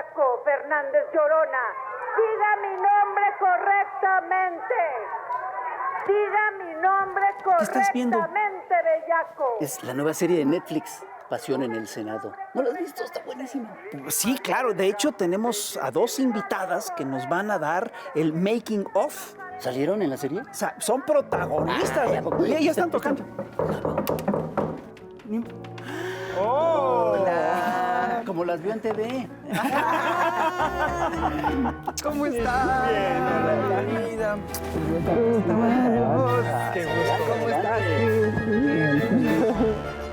bellaco Fernández Llorona. Diga mi nombre correctamente. Diga mi nombre correctamente, bellaco. Es la nueva serie de Netflix, Pasión en el Senado. ¿No la has visto? Está buenísima. Sí, claro. De hecho, tenemos a 2 invitadas que nos van a dar el making of. ¿Salieron en la serie? O sea, son protagonistas. Ya están tocando. ¡Hola! Como las vio en TV. ¿Cómo estás? Bien, hola, vida. Qué gusto. ¿Cómo estás?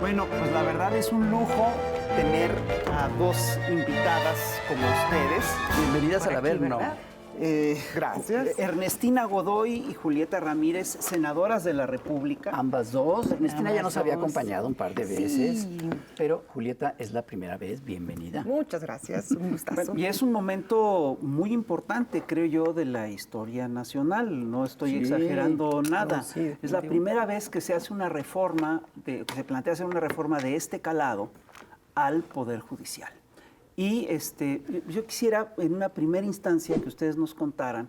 Bueno, pues la verdad es un lujo tener a 2 invitadas como ustedes. Bienvenidas al Averno. Gracias. Ernestina Godoy y Julieta Ramírez, senadoras de la República. Ambas dos. Ernestina ya nos había dos. acompañado un par de veces, pero Julieta es la primera vez. Bienvenida. Muchas gracias, un gustazo. Y es un momento muy importante, creo yo, de la historia nacional. No estoy exagerando nada. No, sí, es la primera vez que se hace una reforma, que se plantea hacer una reforma de este calado al Poder Judicial. Y yo quisiera, en una primera instancia, que ustedes nos contaran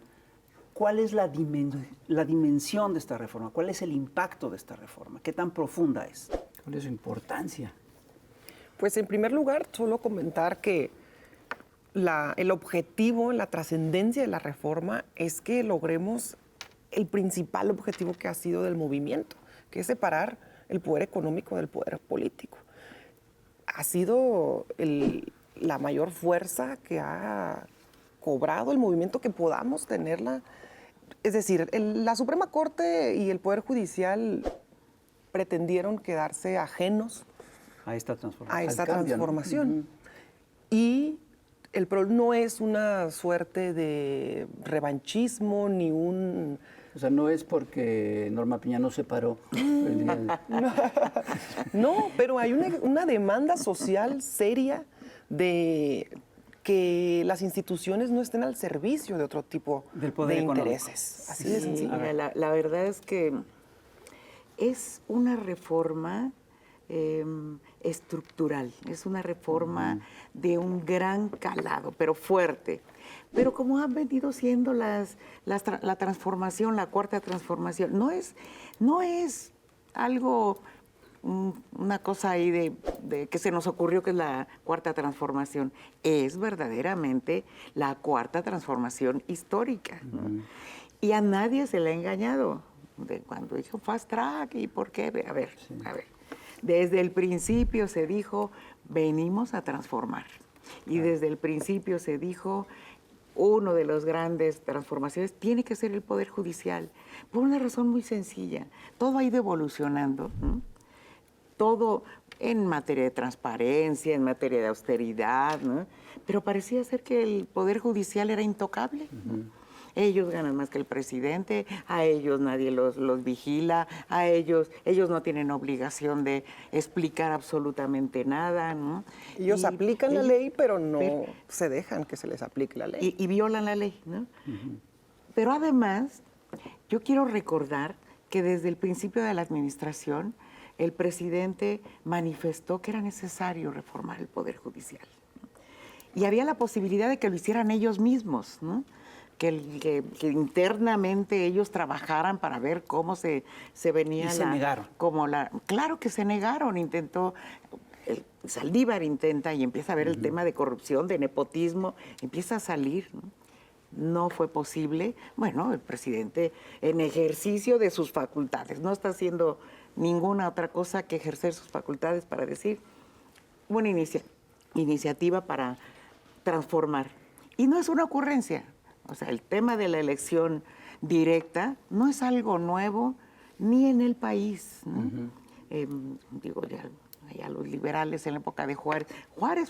cuál es la dimensión de esta reforma, cuál es el impacto de esta reforma, qué tan profunda es. ¿Cuál es su importancia? Pues en primer lugar, solo comentar que el objetivo, la trascendencia de la reforma es que logremos el principal objetivo que ha sido del movimiento, que es separar el poder económico del poder político. Ha sido la mayor fuerza que ha cobrado el movimiento, que podamos tenerla. Es decir, la Suprema Corte y el Poder Judicial pretendieron quedarse ajenos A esta transformación. a esta cambio, ¿no? transformación. Y el problema no es una suerte de revanchismo ni un... O sea, no es porque Norma Piña no se paró el día de... No, pero hay una demanda social seria de que las instituciones no estén al servicio de otro tipo Del poder de económico. intereses. Así de sencillo. Mira, la verdad es que es una reforma estructural, es una reforma de un gran calado, pero fuerte. Pero como han venido siendo la transformación, la cuarta transformación, no es algo, una cosa ahí de que se nos ocurrió que es la cuarta transformación, es verdaderamente la cuarta transformación histórica, ¿no? Y a nadie se le ha engañado de cuando dijo fast track y por qué. A ver, desde el principio se dijo venimos a transformar, y desde el principio se dijo uno de las grandes transformaciones tiene que ser el Poder Judicial, por una razón muy sencilla. Todo ha ido evolucionando, ¿no? Todo en materia de transparencia, en materia de austeridad, ¿no? Pero parecía ser que el Poder Judicial era intocable, ¿no? Ellos ganan más que el presidente, a ellos nadie los vigila, a ellos no tienen obligación de explicar absolutamente nada, ¿no? Ellos aplican la ley, pero no se dejan que se les aplique la ley. Y violan la ley, ¿no? Pero además, yo quiero recordar que desde el principio de la administración, el presidente manifestó que era necesario reformar el Poder Judicial, ¿no? Y había la posibilidad de que lo hicieran ellos mismos, ¿no? Que internamente ellos trabajaran para ver cómo se venía Y se negaron. Claro que se negaron, Saldívar intenta y empieza a ver el tema de corrupción, de nepotismo, empieza a salir, ¿no? No fue posible. Bueno, el presidente, en ejercicio de sus facultades, no está haciendo ninguna otra cosa que ejercer sus facultades para decir una iniciativa para transformar. Y no es una ocurrencia. O sea, el tema de la elección directa no es algo nuevo ni en el país, ¿no? Digo, ya los liberales en la época de Juárez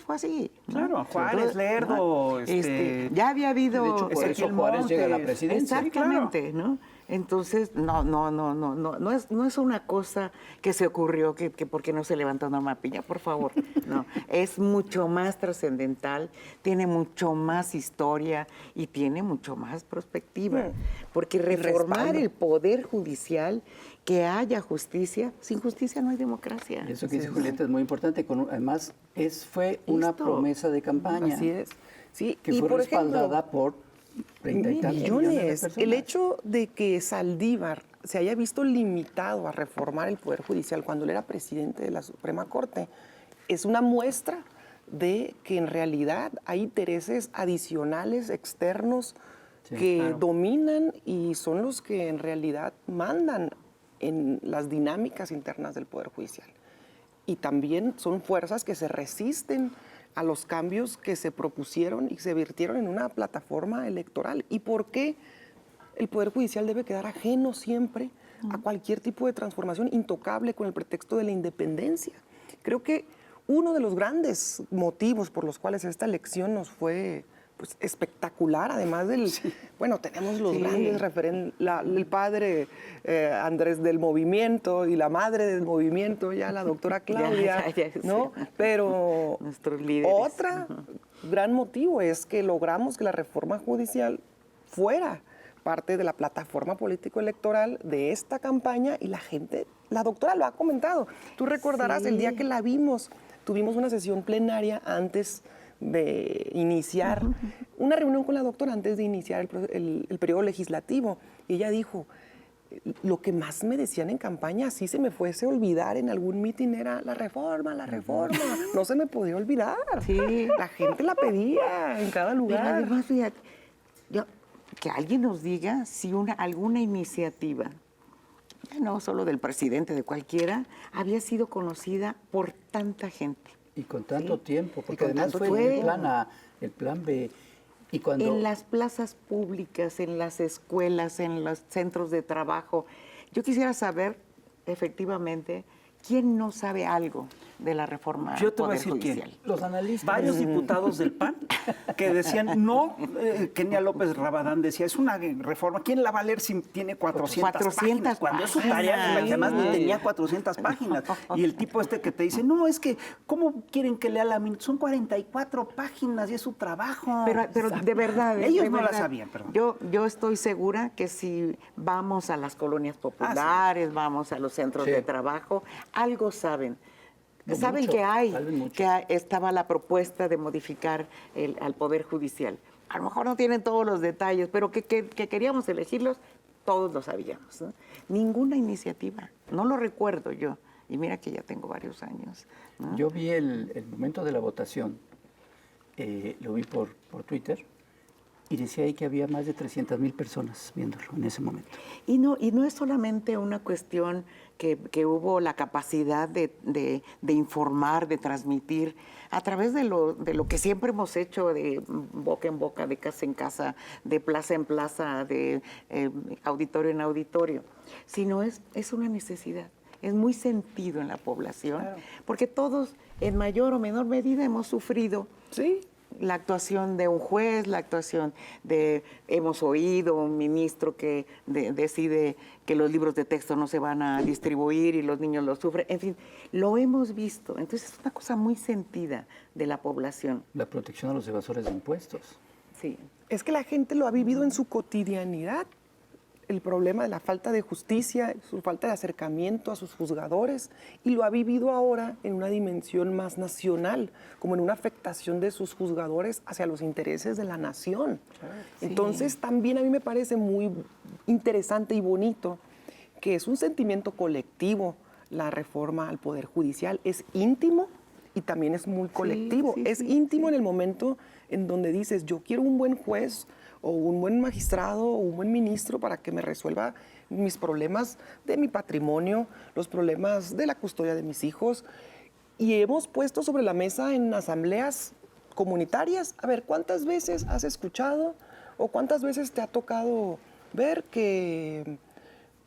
fue así, ¿no? Claro, Juárez, Lerdo, Ya había habido... De hecho, por eso Juárez llega a la presidencia. Exactamente, ¿no? Entonces, no es una cosa que se ocurrió que porque no se levantó Norma Piña, por favor. No, es mucho más trascendental, tiene mucho más historia y tiene mucho más perspectiva. Porque reformar el poder judicial, que haya justicia, sin justicia no hay democracia. Eso que dice Julieta es muy importante. Además, fue una promesa de campaña. Así es. Sí, que y fue por respaldada por 30 y tantos millones de personas. El hecho de que Saldívar se haya visto limitado a reformar el Poder Judicial cuando él era presidente de la Suprema Corte es una muestra de que en realidad hay intereses adicionales, externos, que dominan y son los que en realidad mandan en las dinámicas internas del Poder Judicial. Y también son fuerzas que se resisten a los cambios que se propusieron y se virtieron en una plataforma electoral. ¿Y por qué el Poder Judicial debe quedar ajeno siempre a cualquier tipo de transformación intocable con el pretexto de la independencia? Creo que uno de los grandes motivos por los cuales esta elección nos fue pues, espectacular, además del... Bueno, tenemos los grandes referentes, el padre Andrés del movimiento y la madre del movimiento, ya la doctora Claudia, ¿no? Pero nuestros líderes. Otro gran motivo es que logramos que la reforma judicial fuera parte de la plataforma político-electoral de esta campaña y la gente, la doctora lo ha comentado. Tú recordarás el día que la vimos, tuvimos una sesión plenaria antes de iniciar, una reunión con la doctora antes de iniciar el periodo legislativo. Y ella dijo, lo que más me decían en campaña, así se me fuese a olvidar en algún mitin, era la reforma, no se me podía olvidar. Sí. La gente la pedía en cada lugar. Pero además, fíjate, que alguien nos diga si alguna iniciativa, no solo del presidente, de cualquiera, había sido conocida por tanta gente. Y con tanto tiempo, porque además fue el plan A, el plan B. Y cuando... En las plazas públicas, en las escuelas, en los centros de trabajo. Yo quisiera saber, efectivamente, ¿quién no sabe algo de la reforma Yo te voy a Poder decir Judicial? quién. Los analistas. Varios diputados del PAN que decían, no, Kenia López Rabadán decía, es una reforma, ¿quién la va a leer si tiene 400 páginas? Cuando es su tarea, que además ni tenía 400 páginas. Y el tipo que te dice, no, es que, ¿cómo quieren que lea la minuta? Son 44 páginas y es su trabajo. Pero de verdad. Ellos de no verdad, la sabían, perdón. Yo estoy segura que si vamos a las colonias populares, vamos a los centros de trabajo, algo saben. Saben mucho, que estaba la propuesta de modificar al Poder Judicial. A lo mejor no tienen todos los detalles, pero que queríamos elegirlos, todos lo sabíamos, ¿no? Ninguna iniciativa, no lo recuerdo yo. Y mira que ya tengo varios años, ¿no? Yo vi el momento de la votación, lo vi por Twitter, y decía ahí que había más de 300,000 personas viéndolo en ese momento. Y no es solamente una cuestión que hubo la capacidad de informar, de transmitir, a través de lo que siempre hemos hecho, de boca en boca, de casa en casa, de plaza en plaza, de auditorio en auditorio, sino es una necesidad. Es muy sentido en la población, porque todos, en mayor o menor medida, hemos sufrido la actuación de un juez, la actuación hemos oído un ministro que decide que los libros de texto no se van a distribuir y los niños lo sufren, en fin, lo hemos visto. Entonces es una cosa muy sentida de la población. La protección a los evasores de impuestos. Sí. Es que la gente lo ha vivido en su cotidianidad. El problema de la falta de justicia, su falta de acercamiento a sus juzgadores, y lo ha vivido ahora en una dimensión más nacional, como en una afectación de sus juzgadores hacia los intereses de la nación. Entonces, también a mí me parece muy interesante y bonito que es un sentimiento colectivo la reforma al Poder Judicial. Es íntimo y también es muy colectivo. Es íntimo en el momento en donde dices, yo quiero un buen juez, o un buen magistrado o un buen ministro para que me resuelva mis problemas de mi patrimonio, los problemas de la custodia de mis hijos. Y hemos puesto sobre la mesa en asambleas comunitarias, a ver, ¿cuántas veces has escuchado o cuántas veces te ha tocado ver que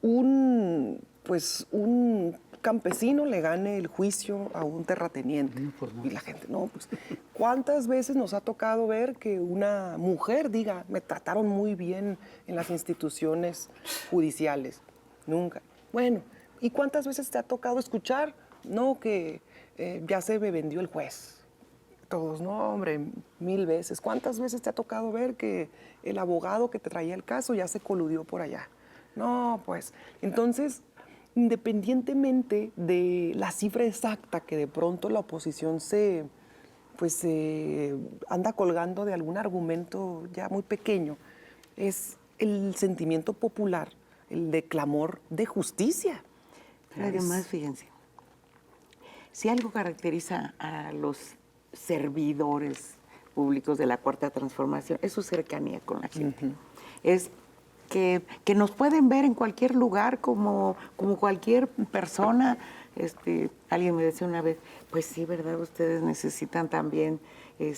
un campesino le gane el juicio a un terrateniente. Y la gente, no, pues, ¿cuántas veces nos ha tocado ver que una mujer diga, me trataron muy bien en las instituciones judiciales? Nunca. Bueno, ¿y cuántas veces te ha tocado escuchar, no, que ya se me vendió el juez? Todos, no, hombre, 1000 veces. ¿Cuántas veces te ha tocado ver que el abogado que te traía el caso ya se coludió por allá? No, pues, entonces, independientemente de la cifra exacta que de pronto la oposición anda colgando de algún argumento ya muy pequeño, es el sentimiento popular, el de clamor de justicia. Pero además, fíjense, si algo caracteriza a los servidores públicos de la Cuarta Transformación es su cercanía con la gente. Es que nos pueden ver en cualquier lugar como cualquier persona. Alguien me decía una vez, pues sí, ¿verdad? Ustedes necesitan también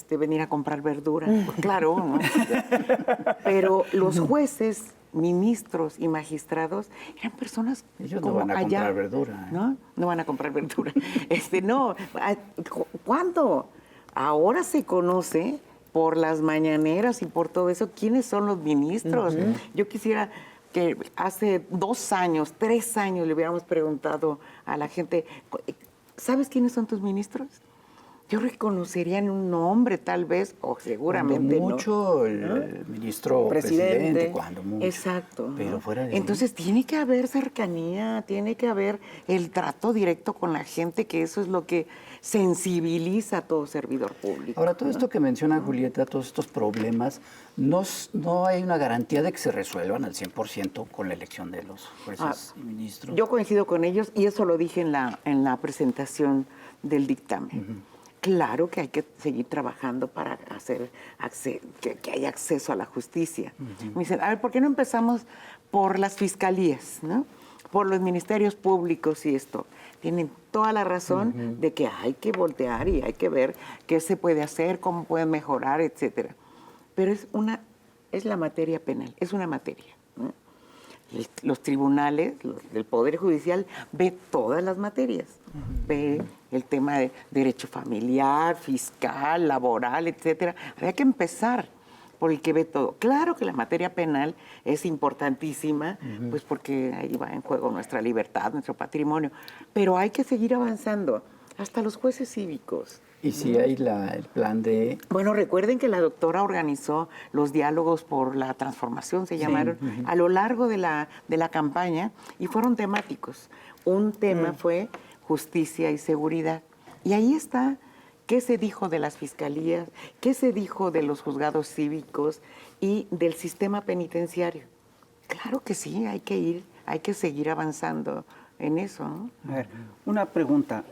venir a comprar verdura. Pues claro, ¿no? Pero los jueces, ministros y magistrados eran personas ellos como no van a allá, comprar verdura. ¿no? No van a comprar verdura. No, ¿cuándo? Ahora se conoce por las mañaneras y por todo eso quiénes son los ministros. Yo quisiera que hace 2 años, 3 años le hubiéramos preguntado a la gente, ¿sabes quiénes son tus ministros? Yo reconocería en un nombre, tal vez, o seguramente cuando mucho, el ministro presidente, cuando mucho. Exacto. Pero fuera de entonces tiene que haber cercanía, tiene que haber el trato directo con la gente, que eso es lo que sensibiliza a todo servidor público. Ahora, todo esto que menciona Julieta, todos estos problemas, no hay una garantía de que se resuelvan al 100% con la elección de los jueces y ministros. Yo coincido con ellos y eso lo dije en la presentación del dictamen. Claro que hay que seguir trabajando para hacer que haya acceso a la justicia. Me dicen, a ver, ¿por qué no empezamos por las fiscalías, ¿no? Por los ministerios públicos y esto? Tienen toda la razón de que hay que voltear y hay que ver qué se puede hacer, cómo pueden mejorar, etcétera. Pero es la materia penal, es una materia, ¿no? Los tribunales, del Poder Judicial, ve todas las materias. Ve el tema de derecho familiar, fiscal, laboral, etcétera. Habría que empezar por el que ve todo. Claro que la materia penal es importantísima, pues porque ahí va en juego nuestra libertad, nuestro patrimonio. Pero hay que seguir avanzando, hasta los jueces cívicos. Y si hay el plan de... Bueno, recuerden que la doctora organizó los diálogos por la transformación, se llamaron, a lo largo de la campaña, y fueron temáticos. Un tema fue justicia y seguridad. Y ahí está qué se dijo de las fiscalías, qué se dijo de los juzgados cívicos y del sistema penitenciario. Claro que sí, hay que seguir avanzando en eso, ¿no? A ver, una pregunta.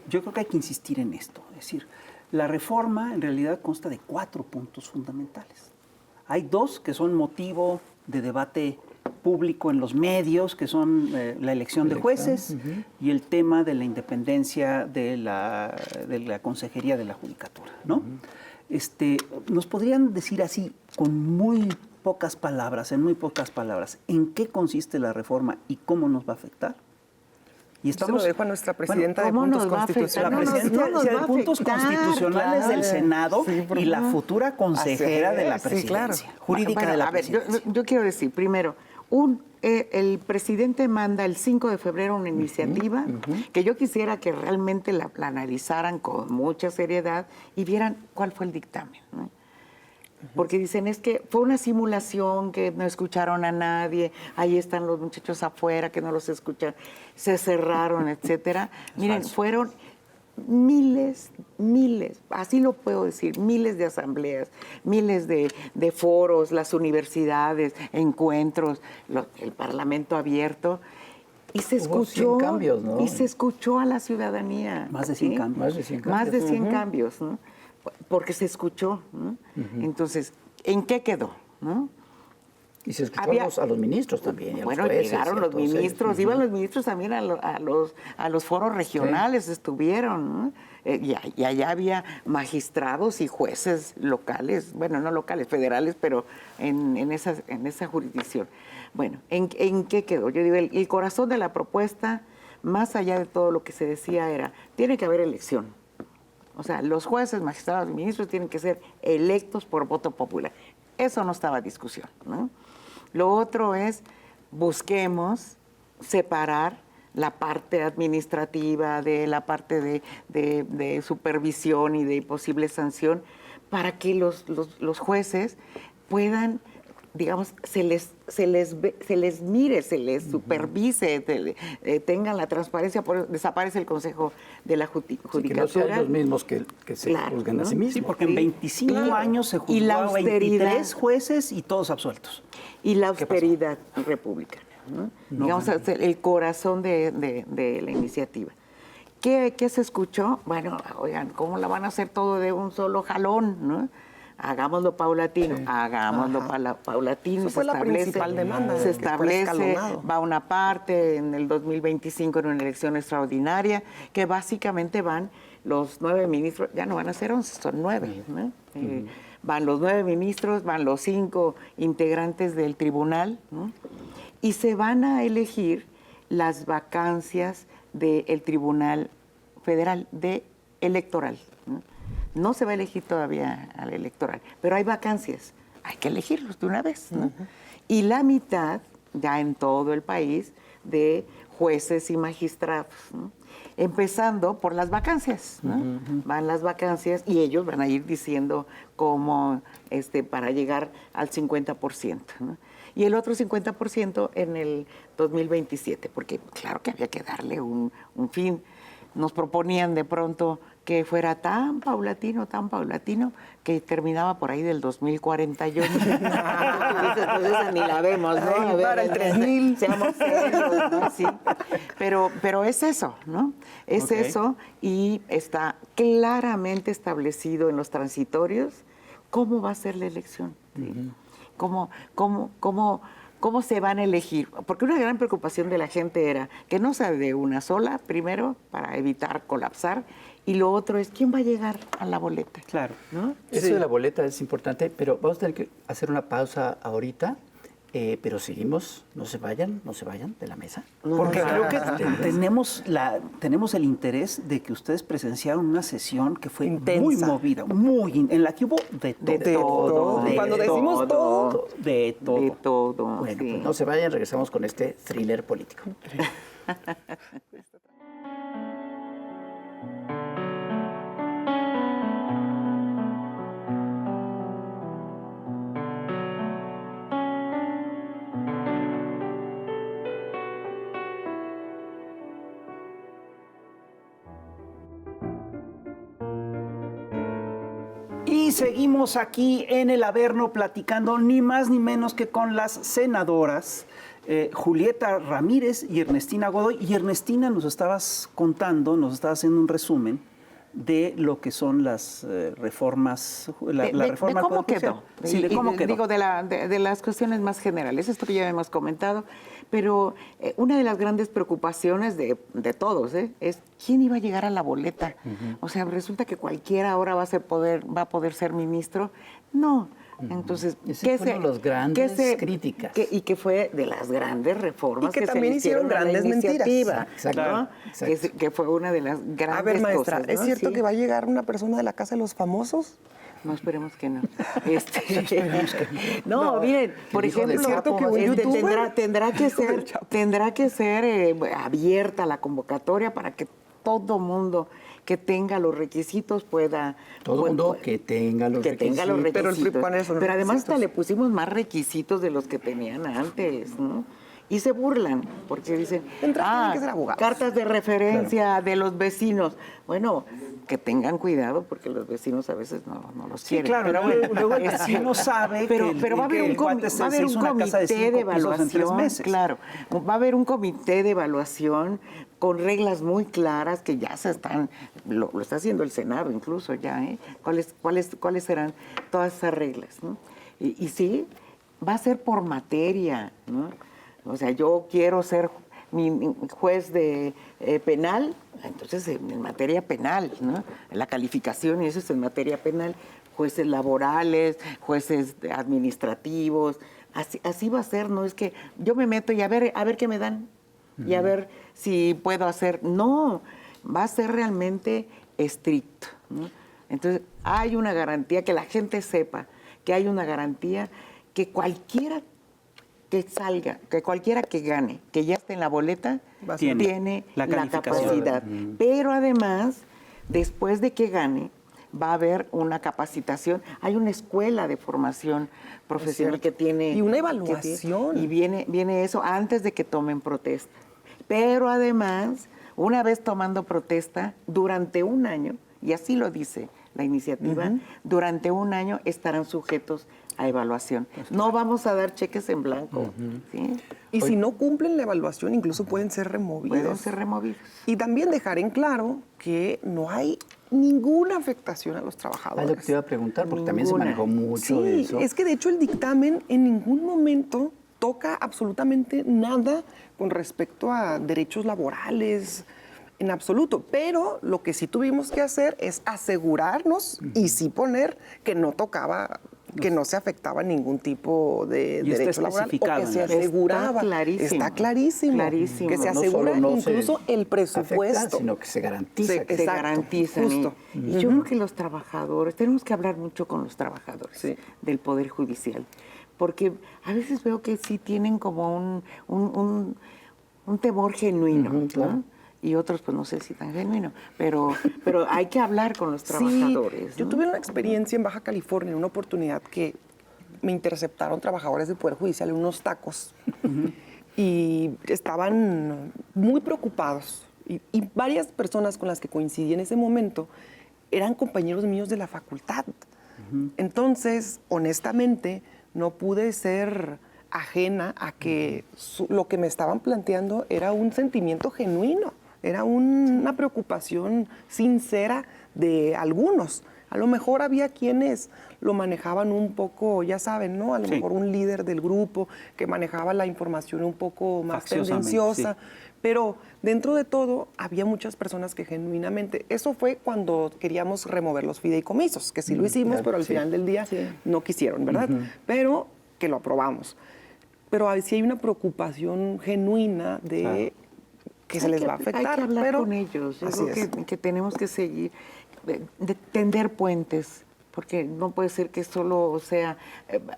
Yo creo que hay que insistir en esto. Es decir, la reforma en realidad consta de 4 puntos fundamentales. Hay 2 que son motivo de debate público en los medios, que son la elección de jueces y el tema de la independencia de la Consejería de la Judicatura, ¿no? ¿Nos podrían decir así, con muy pocas palabras, en qué consiste la reforma y cómo nos va a afectar? Y estamos, se lo dejo a nuestra presidenta de puntos constitucionales. La presidenta de puntos constitucionales del Senado y la futura consejera de la presidencia, jurídica de la presidencia. Yo quiero decir, primero, el presidente manda el 5 de febrero una iniciativa que yo quisiera que realmente la analizaran con mucha seriedad y vieran cuál fue el dictamen, ¿no? Porque dicen, es que fue una simulación, que no escucharon a nadie, ahí están los muchachos afuera que no los escuchan, se cerraron, etcétera. Miren, fueron miles, así lo puedo decir, miles de asambleas, miles de foros, las universidades, encuentros, el Parlamento abierto. Y se escuchó, 100 cambios, ¿no? Y se escuchó a la ciudadanía. Más de 100 cambios. Más de 100 cambios, ¿no? Porque se escuchó, ¿no? Entonces, ¿en qué quedó, no? Y se escuchó a los ministros también. Bueno, llegaron los ministros, iban los ministros también a los foros regionales, estuvieron, ¿no? Y allá había magistrados y jueces locales, bueno, no locales, federales, pero en esa jurisdicción. Bueno, ¿en qué quedó? Yo digo, el corazón de la propuesta más allá de todo lo que se decía era, tiene que haber elección. O sea, los jueces, magistrados y ministros tienen que ser electos por voto popular. Eso no estaba en discusión, ¿no? Lo otro es, busquemos separar la parte administrativa de la parte de supervisión y de posible sanción para que los jueces puedan, digamos, se les mire, se les supervise, tengan la transparencia. Desaparece el Consejo de la Judicatura. Sí, que no sean los mismos que se juzgan a sí mismos. Sí, porque en 25 años se juzgó a 23 jueces y todos absueltos. Y la austeridad republicana, ¿no? Digamos, el corazón de la iniciativa. ¿Qué se escuchó? Bueno, oigan, ¿cómo la van a hacer todo de un solo jalón, no? Hagámoslo paulatino, paulatino. Eso fue la principal demanda. Se establece, va una parte en el 2025 en una elección extraordinaria, que básicamente van los 9 ministros, ya no van a ser 11, son 9, ¿no? Van los 9 ministros, van los 5 integrantes del tribunal, ¿no? Y se van a elegir las vacancias del Tribunal Federal electoral, ¿no? No se va a elegir todavía al electoral, pero hay vacancias, hay que elegirlos de una vez, ¿no? Y la mitad, ya en todo el país, de jueces y magistrados, ¿no? Empezando por las vacancias, ¿no? Van las vacancias y ellos van a ir diciendo cómo, para llegar al 50%, ¿no? Y el otro 50% en el 2027, porque claro que había que darle un fin. Nos proponían de pronto que fuera tan paulatino, que terminaba por ahí del 2041. Entonces ni la vemos, ¿no? A ver, para el 3000. Seamos serios, ¿no? Sí. Pero es eso, ¿no? Es eso, y está claramente establecido en los transitorios cómo va a ser la elección. ¿Sí? ¿Cómo se van a elegir? Porque una gran preocupación de la gente era que no sea de una sola, primero, para evitar colapsar, y lo otro es quién va a llegar a la boleta. Claro. ¿No? Eso de la boleta es importante, pero vamos a tener que hacer una pausa ahorita. Pero seguimos, no se vayan de la mesa. Porque creo que tenemos el interés de que ustedes presenciaron una sesión que fue intensa, muy movida, en la que hubo de todo. Cuando decimos todo, de todo. Bueno, pues no se vayan, regresamos con este thriller político. Y seguimos aquí en el Averno platicando ni más ni menos que con las senadoras Julieta Ramírez y Ernestina Godoy. Y Ernestina, nos estabas haciendo un resumen de lo que son las reformas, la reforma de cómo quedó. Sí, de cómo quedó. Digo, de las cuestiones más generales, esto que ya hemos comentado, pero una de las grandes preocupaciones de todos es quién iba a llegar a la boleta. O sea, resulta que cualquiera ahora va a poder ser ministro. No. Entonces, ese fue uno de los grandes críticas. Y que fue de las grandes reformas y que también se hicieron grandes mentiras. Exacto, ¿no? exacto. Que fue una de las grandes cosas. A ver, maestra, ¿no? ¿es cierto que va a llegar una persona de la Casa de los Famosos? No, esperemos que no. No, miren, por ejemplo, ¿es cierto que un youtuber? tendrá que ser abierta la convocatoria para que todo mundo que tenga los requisitos pueda... Todo el mundo que tenga los requisitos. Pero además hasta le pusimos más requisitos de los que tenían antes, ¿no? Y se burlan, porque dicen, tienen que ser abogados. Cartas de referencia de los vecinos. Bueno, que tengan cuidado, porque los vecinos a veces no los quieren. Sí, claro, pero bueno, luego el vecino sabe pero va a haber un comité de evaluación, claro, va a haber un comité de evaluación con reglas muy claras que ya se están, lo está haciendo el Senado incluso ya, ¿eh? ¿Cuáles serán todas esas reglas, ¿no? Y sí, va a ser por materia, ¿no? O sea, yo quiero ser mi juez de penal, entonces en materia penal, ¿no? La calificación y eso es en materia penal, jueces laborales, jueces administrativos, así va a ser, ¿no? Es que yo me meto y a ver qué me dan. y a ver si puedo hacer. No, va a ser realmente estricto, ¿no? Entonces, hay una garantía, que la gente sepa que hay una garantía, que cualquiera que salga, que cualquiera que gane, que ya esté en la boleta, tiene la la calificación. capacidad. Pero además, después de que gane, va a haber una capacitación. Hay una escuela de formación profesional que tiene... Y una evaluación. Y viene eso antes de que tomen protesta. Pero además, una vez tomando protesta, durante un año, y así lo dice la iniciativa, durante un año estarán sujetos a evaluación. No vamos a dar cheques en blanco. ¿Sí? Y si no cumplen la evaluación, incluso pueden ser removidos. Pueden ser removidos. Y también dejar en claro que no hay ninguna afectación a los Ah, trabajadores. lo que te iba a preguntar, porque también se Ninguna. manejó mucho de Sí, eso. es que de hecho el dictamen en ningún momento toca absolutamente nada con respecto a derechos laborales, en absoluto. Pero lo que sí tuvimos que hacer es asegurarnos y sí poner que no tocaba, que no se afectaba ningún tipo de Y está derecho laboral, o especificado que en se la ley. aseguraba. Está clarísimo. Está clarísimo. Clarísimo. Que se No asegura solo no se incluso el presupuesto. afecta, sino que se garantiza. Sí, que Se exacto, garantizan. justo. Y yo creo que los trabajadores, tenemos que hablar mucho con los trabajadores Sí. del Poder Judicial, porque a veces veo que sí tienen como un temor genuino, Ujú, claro. ¿no? Y otros, pues no sé si tan genuino, pero hay que hablar con los trabajadores. Sí, yo ¿no? tuve una experiencia en Baja California, en una oportunidad que me interceptaron trabajadores del Poder Judicial en unos tacos y estaban muy preocupados. Y varias personas con las que coincidí en ese momento eran compañeros míos de la facultad. Entonces, honestamente, no pude ser ajena a que lo que me estaban planteando era un sentimiento genuino, era una preocupación sincera de algunos. A lo mejor había quienes lo manejaban un poco, ya saben, ¿no? A lo Sí. mejor un líder del grupo que manejaba la información un poco más Facciosamente, tendenciosa. sí. Pero dentro de todo, había muchas personas que genuinamente... Eso fue cuando queríamos remover los fideicomisos, que sí lo hicimos, claro, pero al sí. final del día no quisieron, ¿verdad? Pero que lo aprobamos. Pero sí hay una preocupación genuina de Claro. que se les va a afectar. Hay que hablar pero con ellos. Yo así creo es. que tenemos que seguir, de tender puentes, porque no puede ser que solo sea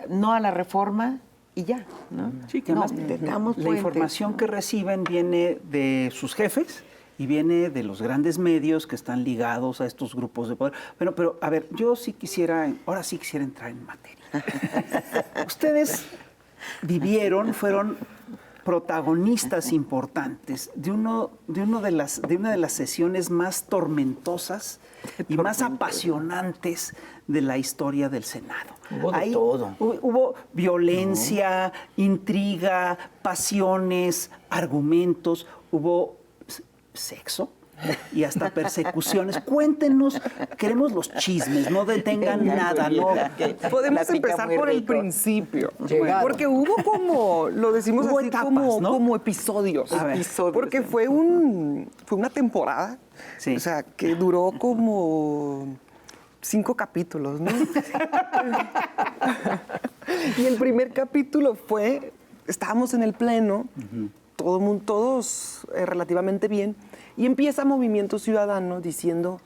no a la reforma y ya, ¿no? Sí, que no, además tengamos la puentes, información ¿no? que reciben viene de sus jefes y viene de los grandes medios que están ligados a estos grupos de poder. Pero a ver, yo sí quisiera, ahora sí quisiera entrar en materia. Ustedes fueron protagonistas importantes de una de las sesiones más tormentosas y más apasionantes de la historia del Senado. Hubo de todo. Hubo violencia, intriga, pasiones, argumentos, hubo sexo y hasta persecuciones. Cuéntenos, queremos los chismes, no detengan nada, no. Podemos Platica empezar muy por el rico. principio. Llegaron. Porque hubo como, lo decimos Hubo así, etapas, como, ¿no? como episodios. A ver. Episodios, Porque ¿eh? fue una temporada, Sí. o sea, que duró como 5 capítulos, ¿no? Y el primer capítulo fue, estábamos en el pleno, todos relativamente bien, y empieza Movimiento Ciudadano diciendo,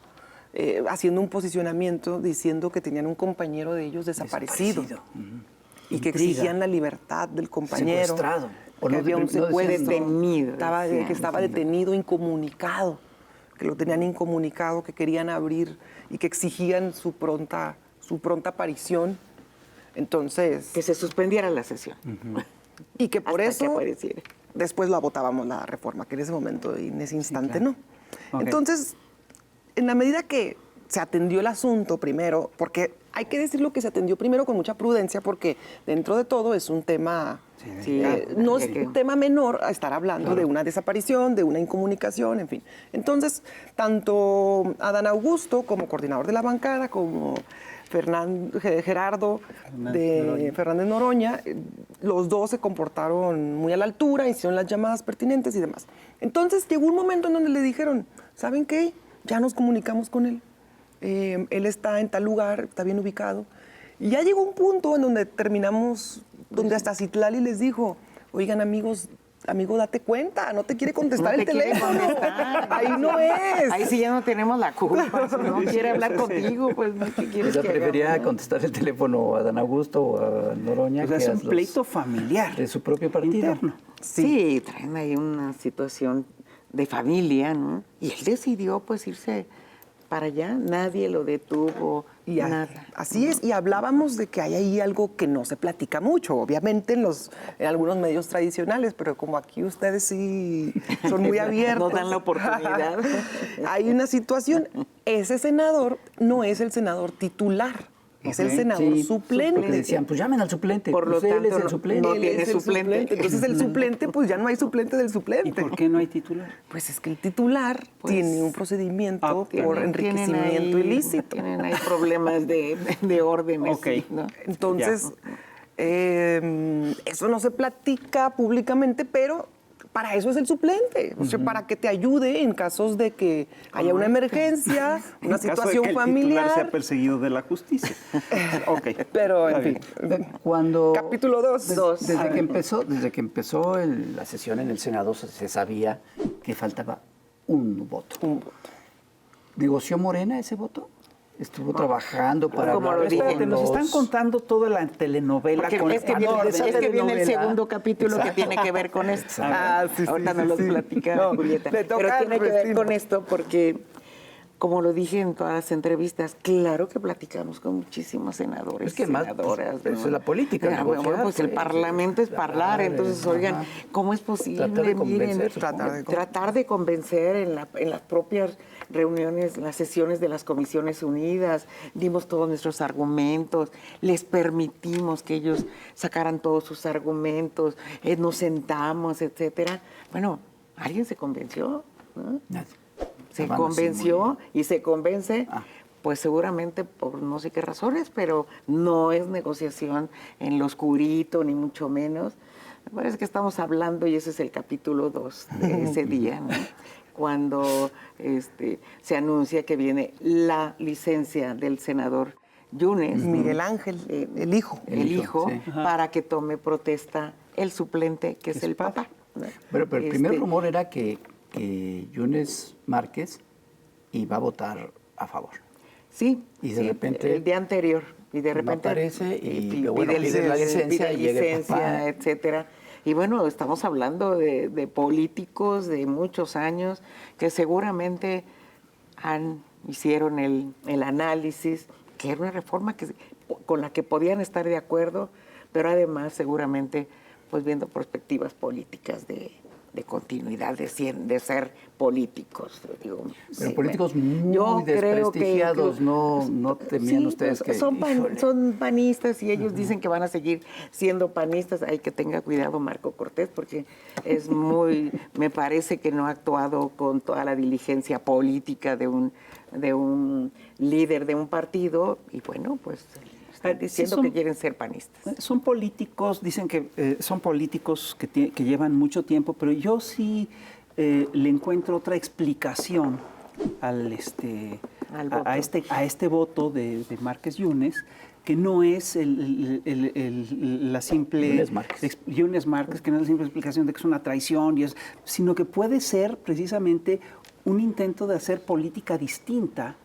haciendo un posicionamiento, diciendo que tenían un compañero de ellos desaparecido. Y que Intriga. exigían la libertad del compañero. Secuestrado. O Que no, había un no decían secuestro. detenido, Que estaba decían. detenido, incomunicado. Que lo tenían incomunicado, que querían abrir y que exigían su pronta aparición. Entonces, Que se suspendiera la sesión. y que por hasta que eso apareciera. después la votábamos la reforma, que en ese momento y en ese instante claro. no. Ok. Entonces, en la medida que se atendió el asunto primero, porque hay que decirlo que se atendió primero con mucha prudencia, porque dentro de todo es un tema, Sí, no es que- un tema menor a estar hablando de una desaparición, de una incomunicación, en fin. Entonces, tanto Adán Augusto como coordinador de la bancada, como Gerardo Fernández Noroña, los dos se comportaron muy a la altura, hicieron las llamadas pertinentes y demás. Entonces llegó un momento en donde le dijeron, ¿saben qué? Ya nos comunicamos con él. Él está en tal lugar, está bien ubicado. Y ya llegó un punto en donde terminamos, donde hasta Citlali les dijo, oigan amigos, amigo, date cuenta, no te quiere contestar No el te quiere teléfono. contestar. Ahí no es. Ahí sí ya no tenemos la culpa. Si no quiere hablar contigo, pues, ¿qué O quieres sea, que prefería hagamos, no? contestar el teléfono a Dan Augusto o a Noroña O sea, que es a un los pleito familiar. de su propio partido. Interno. Sí, traen ahí una situación de familia, ¿no? Y él decidió, pues, irse para allá. Nadie lo detuvo, Y nada. así es, y hablábamos de que hay ahí algo que no se platica mucho, obviamente en algunos medios tradicionales, pero como aquí ustedes sí son muy abiertos. Nos dan la oportunidad. Hay una situación, ese senador no es el senador titular, es el Ok, senador Sí, suplente. porque decían, pues llamen al suplente. Por lo pues él es tanto, el suplente. no Él tiene es el suplente. Entonces el suplente, pues ya no hay suplente del ¿Y suplente. por qué no hay titular? Pues es que el titular Pues, tiene un procedimiento por Tienen enriquecimiento ahí- ilícito. Tienen ahí problemas de órdenes. Ok. sí, ¿no? Entonces, eso no se platica públicamente, pero para eso es el suplente, o sea, para que te ayude en casos de que haya una emergencia, una En caso de situación que el titular familiar. sea perseguido de la justicia. Ok. Pero, Está en fin. bien. Cuando Capítulo 2. desde que empezó la sesión en el Senado se sabía que faltaba un voto. ¿Negoció Morena ese voto? ¿Estuvo trabajando para como hablar lo dije, con Espérate, nos están los- contando toda la telenovela Porque con es que viene, orden. es que viene el Telenovela. segundo capítulo que tiene que ver con esto. Ahorita nos lo platica No, Julieta. le toca Pero a tiene que ver Rufino. con esto porque, como lo dije en todas las entrevistas, claro que platicamos con muchísimos senadores Es que y más, senadoras. pues, eso es la política, Bueno, negociar, pues el pues, parlamento es hablar, entonces, ajá. oigan, ¿cómo es posible? Tratar de convencer, Miren, supongo. tratar de convencer en las propias reuniones, las sesiones de las Comisiones Unidas, dimos todos nuestros argumentos, les permitimos que ellos sacaran todos sus argumentos, nos sentamos, etcétera. Bueno, ¿alguien se convenció? ¿No? Nadie. Se Estaban así convenció y se convence, Ah. pues seguramente por no sé qué razones, pero no es negociación en lo oscurito, ni mucho menos. Me parece que estamos hablando, y ese es el capítulo 2 de ese día, ¿no? Cuando se anuncia que viene la licencia del senador Yunes, Miguel Ángel, el hijo. el hijo, sí. para que tome protesta el suplente, que es el papá. ¿no? Pero el primer Este, rumor era que Yunes Márquez iba a votar a favor. Sí, Y de sí, repente el día anterior. Y de no repente aparece y, bueno, pide pide la licencia y llega el papá. etcétera. Y bueno, estamos hablando de políticos de muchos años que seguramente hicieron el análisis, que era una reforma con la que podían estar de acuerdo, pero además seguramente pues viendo perspectivas políticas de continuidad, de ser políticos. Digo, Pero sí, políticos bueno, muy yo creo que desprestigiados, incluso- no temían Sí, ustedes que... híjole. son panistas y ellos dicen que van a seguir siendo panistas. Hay que tenga cuidado Marco Cortés porque es me parece que no ha actuado con toda la diligencia política de un líder de un partido y bueno, pues están diciendo que quieren ser panistas. Son políticos, dicen que son políticos que llevan mucho tiempo, pero yo sí le encuentro otra explicación a este voto de Márquez Yunes, que no es la simple Yunes Márquez. Yunes Márquez, que no es la simple explicación de que es una traición, sino que puede ser precisamente un intento de hacer política distinta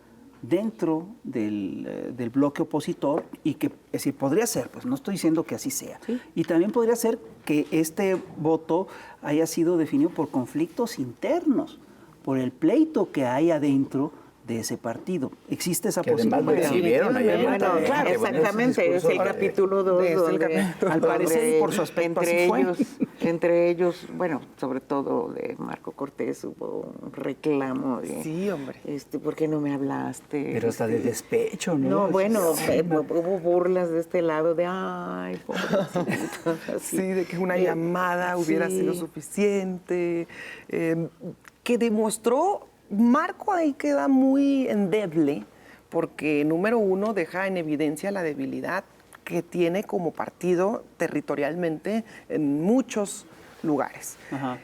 dentro del bloque opositor y que, es decir, podría ser, pues no estoy diciendo que así sea. Sí. Y también podría ser que este voto haya sido definido por conflictos internos, por el pleito que hay adentro de ese partido. ¿Existe esa Que además lo posibilidad? exhibieron allá en Bueno, Tele, claro, que bueno, exactamente, ese es el discurso- capítulo 2 Es el donde, capítulo. Al parecer, por su aspecto, así fue. entre ellos, bueno, sobre todo de Marco Cortés hubo un reclamo de, Sí, hombre. ¿por qué no me hablaste? Pero hasta de despecho, ¿no? No, bueno, Sí, hubo burlas de este lado de, ay, pobrecito. así. Sí, de que una llamada hubiera sí. sido suficiente, que demostró, Marco ahí queda muy endeble, porque número uno deja en evidencia la debilidad que tiene como partido territorialmente en muchos lugares. Ajá.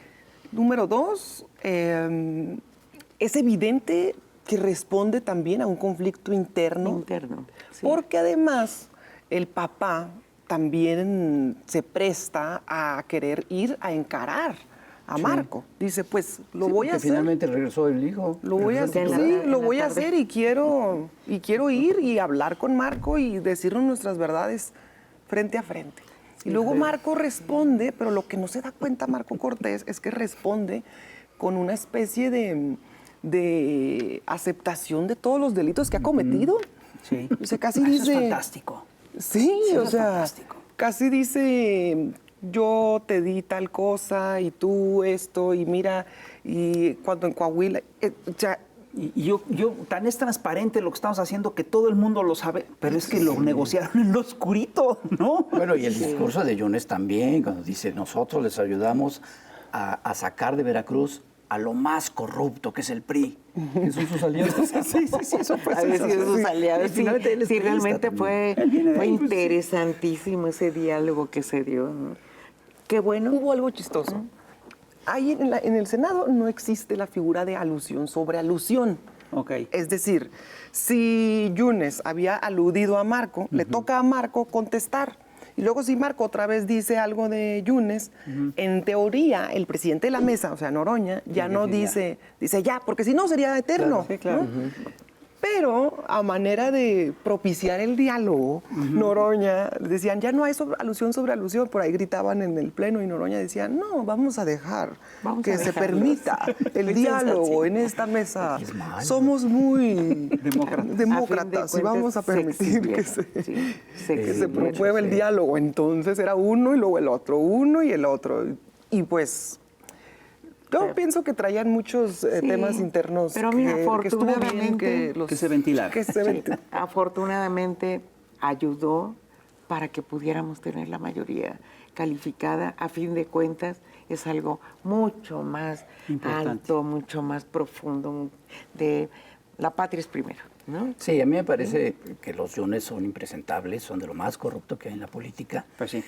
Número dos, es evidente que responde también a un conflicto interno. Interno, sí. Porque además el papá también se presta a querer ir a encarar a Marco. Dice, pues lo voy a hacer. Finalmente regresó el hijo. Lo voy a hacer, sí, lo voy a hacer y quiero ir y hablar con Marco y decirnos nuestras verdades frente a frente. Y luego Marco responde, pero lo que no se da cuenta Marco Cortés es que responde con una especie de aceptación de todos los delitos que ha cometido. Sí. O sea, casi Eso dice... es fantástico. Sí, Eso o es sea, fantástico. casi dice, yo te di tal cosa y tú esto, y mira, y cuando en Coahuila, o sea, Y yo, tan es transparente lo que estamos haciendo que todo el mundo lo sabe, pero es que lo negociaron en lo oscurito, ¿no? Bueno, y el discurso de Yunes también, cuando dice, nosotros les ayudamos a sacar de Veracruz a lo más corrupto, que es el PRI, que son sus aliados. Sí, eso fue A ver si sus aliados. Sí, Finalmente él es sí, priista realmente también. fue Él viene de ahí, pues, sí. interesantísimo ese diálogo que se dio, ¿no? Qué bueno. hubo algo chistoso. Ahí en el Senado no existe la figura de alusión sobre alusión. Ok. Es decir, si Yunes había aludido a Marco, le toca a Marco contestar. Y luego si Marco otra vez dice algo de Yunes, en teoría el presidente de la mesa, o sea, Noroña, ya no dice ya, porque si no sería eterno. Claro, sí, claro. ¿no? Pero a manera de propiciar el diálogo, Noroña decían, ya no hay alusión sobre alusión, por ahí gritaban en el pleno y Noroña decía, no, vamos a dejar Vamos que a se dejarlos. permita el diálogo en esta mesa. Es malo. Somos muy Demócratas. demócratas y vamos a permitir que se mucho, promueva el sí. diálogo. Entonces era uno y luego el otro, uno y el otro. Y pues yo pienso que traían muchos temas internos pero mira, que estuvo bien afortunadamente- Que se ventilara. que se ventilaran. Afortunadamente ayudó para que pudiéramos tener la mayoría calificada. A fin de cuentas, es algo mucho más Importante. alto, mucho más profundo. De la patria es primero, ¿no? Sí, a mí me parece que los Yunes son impresentables, son de lo más corrupto que hay en la política. Pues sí.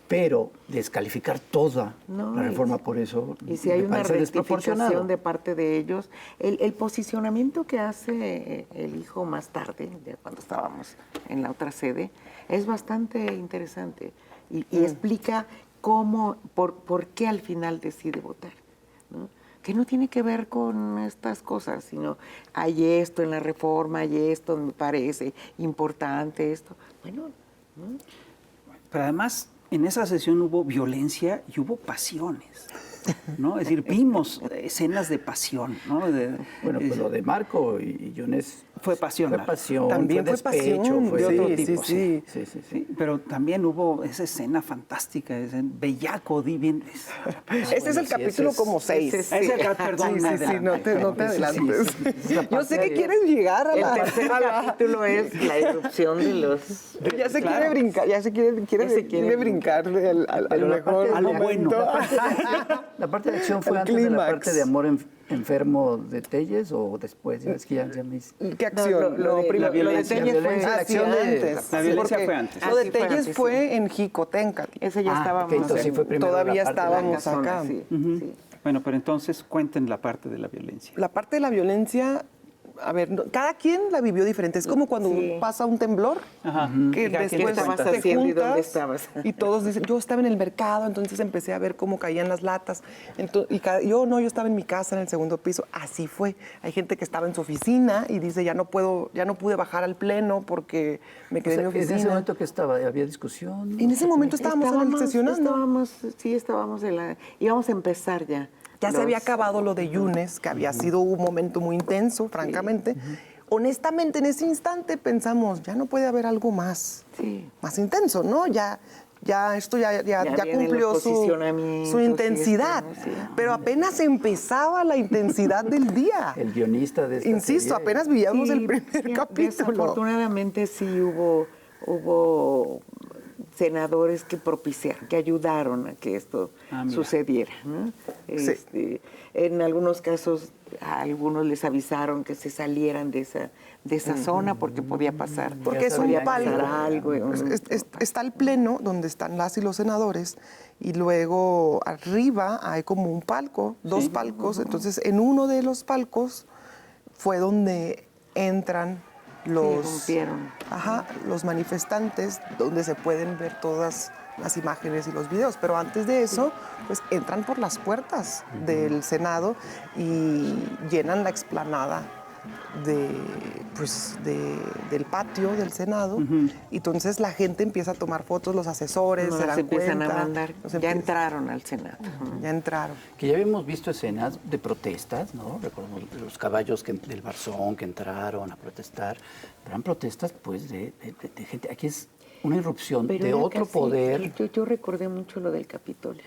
Pero descalificar toda No, la reforma por eso Y si hay me una parece desproporcionado. rectificación de parte de ellos, el posicionamiento que hace el hijo más tarde, ya cuando estábamos en la otra sede, es bastante interesante y explica por qué al final decide votar, ¿no? Que no tiene que ver con estas cosas, sino hay esto en la reforma, hay esto, me parece importante esto. Bueno, ¿no? Pero además, en esa sesión hubo violencia y hubo pasiones, ¿no? Es decir, vimos escenas de pasión, ¿no? Bueno, pues lo de Marco y Yunes Fue pasión. fue pasión, También fue despecho, pasión, fue de otro otro tipo. sí. Sí, pero también hubo esa escena fantástica, ese bellaco, divino. Ese es el sí, capítulo ese es- como 6. ese Ese perdón, Sí, me sí, no te adelanté. adelantes. es la Yo parte sé que de- quieres llegar a El la... tercer a la- capítulo es la erupción de los... Ya se Claro. quiere brincar, ya se quiere brincar al Pero la mejor parte- a lo momento. bueno. La parte de acción fue El antes de la clímax. parte de amor enfermo de Telles o después. Ya es que ya me hice- ¿Qué acción? lo de- primero- lo de violencia, Telles fue- violencia, Ah, la acción sí, de- antes. La violencia Porque fue antes. Lo de Sí, fue Telles antes, fue sí. en Jicoténcatl. Ese ya Ah, estábamos... ok, entonces sí fue primero Todavía la parte de la estábamos casona, acá. sí, sí. Bueno, pero entonces cuenten la parte de la violencia. La parte de la violencia, a ver, cada quien la vivió diferente. Es como cuando Sí. pasa un temblor, Ajá. que Y cada quien después te estabas te haciendo y dónde juntas estabas. y todos dicen, yo estaba en el mercado, entonces empecé a ver cómo caían las latas. Yo estaba en mi casa en el segundo piso. Así fue. Hay gente que estaba en su oficina y dice, ya no pude bajar al pleno porque me O quedé sea, en mi en oficina. ese momento que estaba, había discusión. En ese momento estábamos sesionando. Estábamos íbamos a empezar ya. Ya se había acabado lo de Yunes, que había sido un momento muy intenso, francamente. Honestamente, en ese instante pensamos, ya no puede haber algo más, Sí. más intenso, ¿no? Esto ya viene el cumplió posicionamiento, su sí, intensidad. sí. Pero apenas empezaba la intensidad del día. El guionista de esta Insisto, serie. apenas vivíamos el Sí, primer ya, capítulo. Desafortunadamente sí hubo senadores que ayudaron a que esto mira. sucediera, ¿no? Sí. En algunos casos a algunos les avisaron que se salieran de esa zona porque podía pasar. Porque es un podía palco. pasar algo. Está el pleno donde están las y los senadores y luego arriba hay como un palco, dos palcos. Entonces, en uno de los palcos fue donde entran rompieron. Los manifestantes, donde se pueden ver todas las imágenes y los videos. Pero antes de eso, pues entran por las puertas del Senado y llenan la explanada del patio del Senado. Y entonces la gente empieza a tomar fotos, los asesores se dan empiezan cuenta. a mandar. Ya entraron al Senado. Ya entraron. Que ya habíamos visto escenas de protestas, ¿no? Recordemos los caballos del Barzón que entraron a protestar. Eran protestas, pues, de gente. Aquí es una irrupción de otro poder. Yo recordé mucho lo del Capitolio.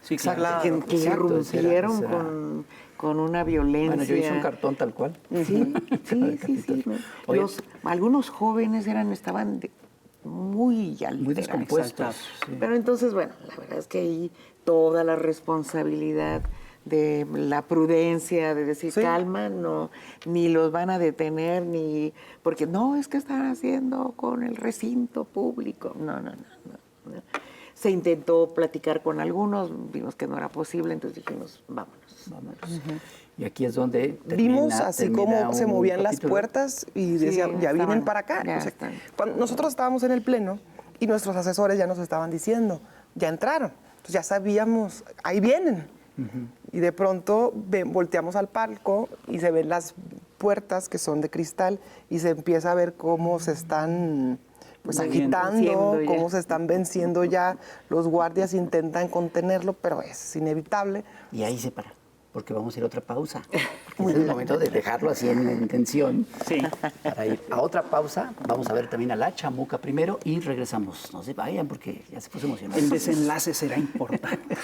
Sí, claro. Que irrumpieron con una violencia. Bueno, yo hice un cartón tal cual. Sí. Oye, algunos jóvenes estaban muy alterados. muy descompuestos. Sí. Pero entonces, bueno, la verdad es que ahí toda la responsabilidad de la prudencia, de decir, calma, no, ni los van a detener, ni porque no, es que están haciendo con el recinto público. No. Se intentó platicar con algunos, vimos que no era posible, entonces dijimos, vámonos. Y aquí es donde vimos así como se movían las puertas y decían, ya vienen para acá. Cuando nosotros estábamos en el pleno y nuestros asesores ya nos estaban diciendo, ya entraron. Entonces ya sabíamos, ahí vienen. Y de pronto volteamos al palco y se ven las puertas que son de cristal y se empieza a ver cómo se están agitando, cómo se están venciendo ya. Los guardias intentan contenerlo, pero es inevitable. Y ahí se para, porque vamos a ir a otra pausa. Es el momento de dejarlo así en tensión. Sí. Para ir a otra pausa, vamos a ver también a la chamuca primero y regresamos. No se vayan porque ya se puso emocionante. El desenlace será importante.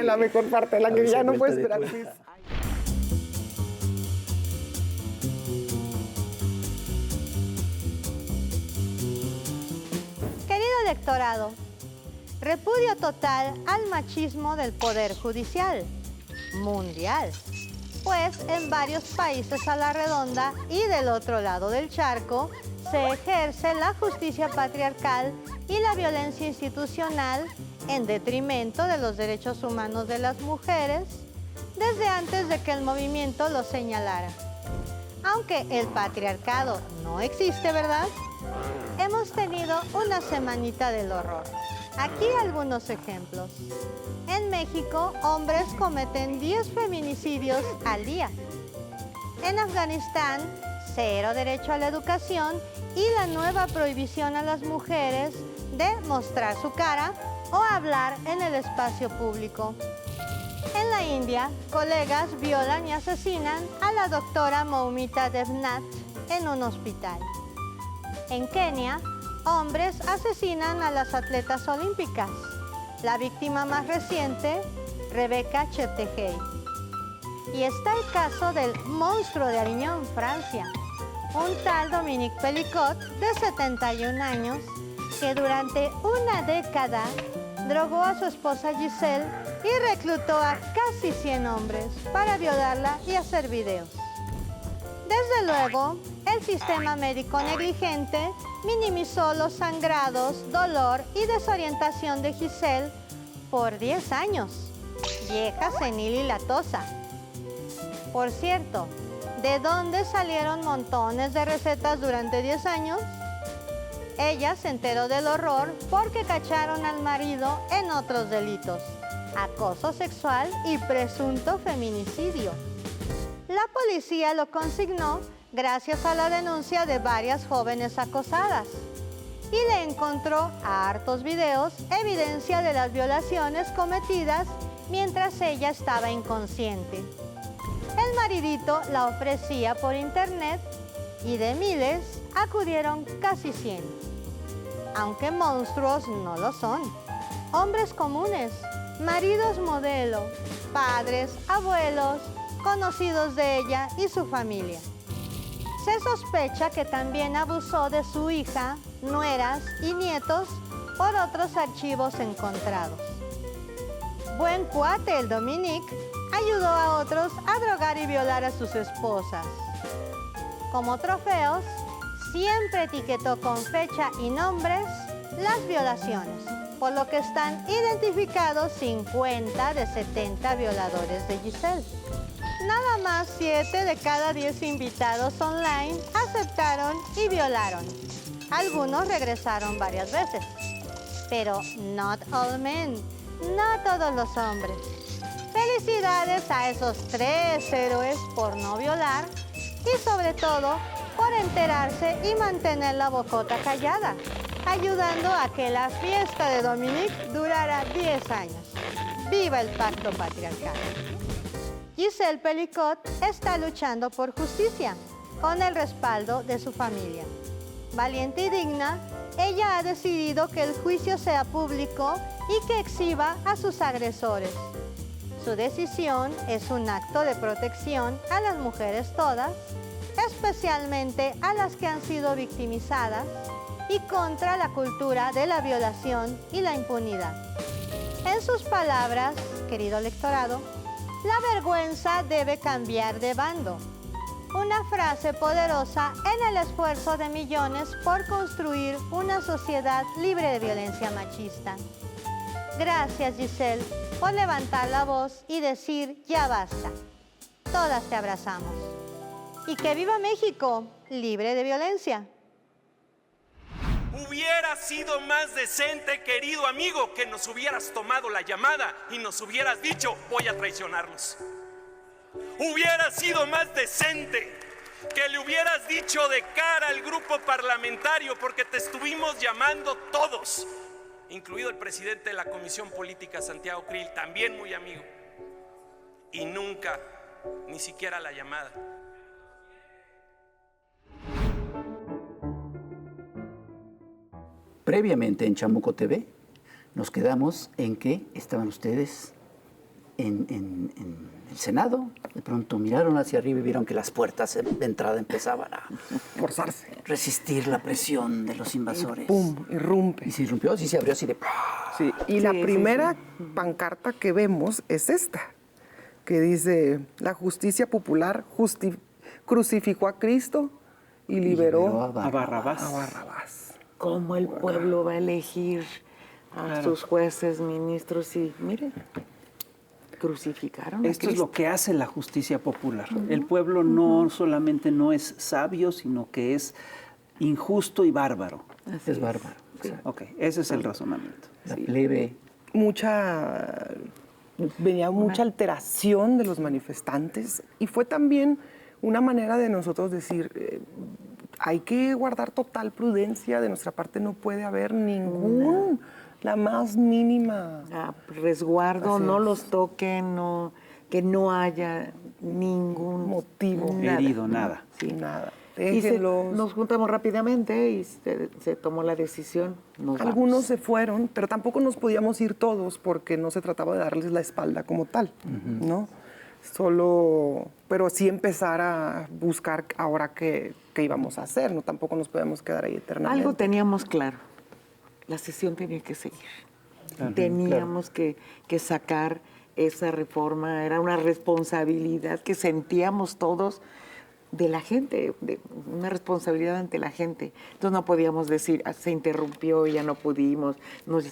La mejor parte, la que ya no puede esperar. Querido electorado, repudio total al machismo del Poder Judicial mundial, pues en varios países a la redonda y del otro lado del charco se ejerce la justicia patriarcal y la violencia institucional en detrimento de los derechos humanos de las mujeres desde antes de que el movimiento lo señalara. Aunque el patriarcado no existe, ¿verdad? Hemos tenido una semanita del horror. Aquí algunos ejemplos. En México, hombres cometen 10 feminicidios al día. En Afganistán, 0 derecho a la educación y la nueva prohibición a las mujeres de mostrar su cara o hablar en el espacio público. En la India, colegas violan y asesinan a la doctora Moumita Devnath en un hospital. En Kenia, hombres asesinan a las atletas olímpicas. La víctima más reciente, Rebecca Cheptegei. Y está el caso del monstruo de Avignon, Francia, un tal Dominique Pellicot, de 71 años, que durante una década drogó a su esposa Giselle y reclutó a casi 100 hombres para violarla y hacer videos. Desde luego, el sistema médico negligente minimizó los sangrados, dolor y desorientación de Giselle por 10 años, vieja, senil y latosa. Por cierto, ¿de dónde salieron montones de recetas durante 10 años? Ella se enteró del horror porque cacharon al marido en otros delitos, acoso sexual y presunto feminicidio. La policía lo consignó gracias a la denuncia de varias jóvenes acosadas y le encontró a hartos videos evidencia de las violaciones cometidas mientras ella estaba inconsciente. El maridito la ofrecía por internet y de miles acudieron casi 100. Aunque monstruos no lo son. Hombres comunes, maridos modelo, padres, abuelos, conocidos de ella y su familia. Se sospecha que también abusó de su hija, nueras y nietos por otros archivos encontrados. Buen cuate el Dominique, ayudó a otros a drogar y violar a sus esposas. Como trofeos, siempre etiquetó con fecha y nombres las violaciones, por lo que están identificados 50 de 70 violadores de Giselle. nada más 7 de cada 10 invitados online aceptaron y violaron. Algunos regresaron varias veces. Pero not all men, no todos los hombres. Felicidades a esos 3 héroes por no violar y sobre todo por enterarse y mantener la bocota callada, ayudando a que la fiesta de Dominique durara 10 años. ¡Viva el pacto patriarcal! Giselle Pelicot está luchando por justicia, con el respaldo de su familia. Valiente y digna, ella ha decidido que el juicio sea público y que exhiba a sus agresores. Su decisión es un acto de protección a las mujeres todas, especialmente a las que han sido victimizadas, y contra la cultura de la violación y la impunidad. En sus palabras, querido electorado, la vergüenza debe cambiar de bando. Una frase poderosa en el esfuerzo de millones por construir una sociedad libre de violencia machista. Gracias, Giselle, por levantar la voz y decir ya basta. Todas te abrazamos. Y que viva México, libre de violencia. Hubiera sido más decente, querido amigo, que nos hubieras tomado la llamada y nos hubieras dicho, voy a traicionarlos. Hubiera sido más decente que le hubieras dicho de cara al grupo parlamentario, porque te estuvimos llamando todos, incluido el presidente de la Comisión Política, Santiago Krill, también muy amigo, y nunca, ni siquiera la llamada. Previamente en Chamuco TV nos quedamos en que estaban ustedes en el Senado. De pronto miraron hacia arriba y vieron que las puertas de entrada empezaban a Forzarse. resistir la presión de los invasores. ¡Pum! Irrumpe. Y se irrumpió, sí se abrió así de... Sí, y la primera pancarta que vemos es esta, que dice, la justicia popular crucificó a Cristo y liberó a Barrabás. a Barrabás. ¿Cómo el pueblo va a elegir a sus jueces, ministros? Y miren, crucificaron a Esto es Cristo. lo que hace la justicia popular. El pueblo no solamente no es sabio, sino que es injusto y bárbaro. Es bárbaro. Ok, ese es el razonamiento. La plebe. Venía mucha alteración de los manifestantes y fue también una manera de nosotros decir, hay que guardar total prudencia, de nuestra parte no puede haber la más mínima Resguardo, no los toquen, que no haya ningún motivo. Herido, nada. Sí. Nada. Y Déjenlos. nos juntamos rápidamente y se tomó la decisión. Algunos vamos. se fueron, pero tampoco nos podíamos ir todos porque no se trataba de darles la espalda como tal, ¿no? Pero sí empezar a buscar ahora qué íbamos a hacer, ¿no? Tampoco nos podíamos quedar ahí eternamente. Algo teníamos claro, la sesión tenía que seguir. Teníamos que sacar esa reforma, era una responsabilidad que sentíamos todos de la gente, una responsabilidad ante la gente. Entonces no podíamos decir, se interrumpió, ya no pudimos, nos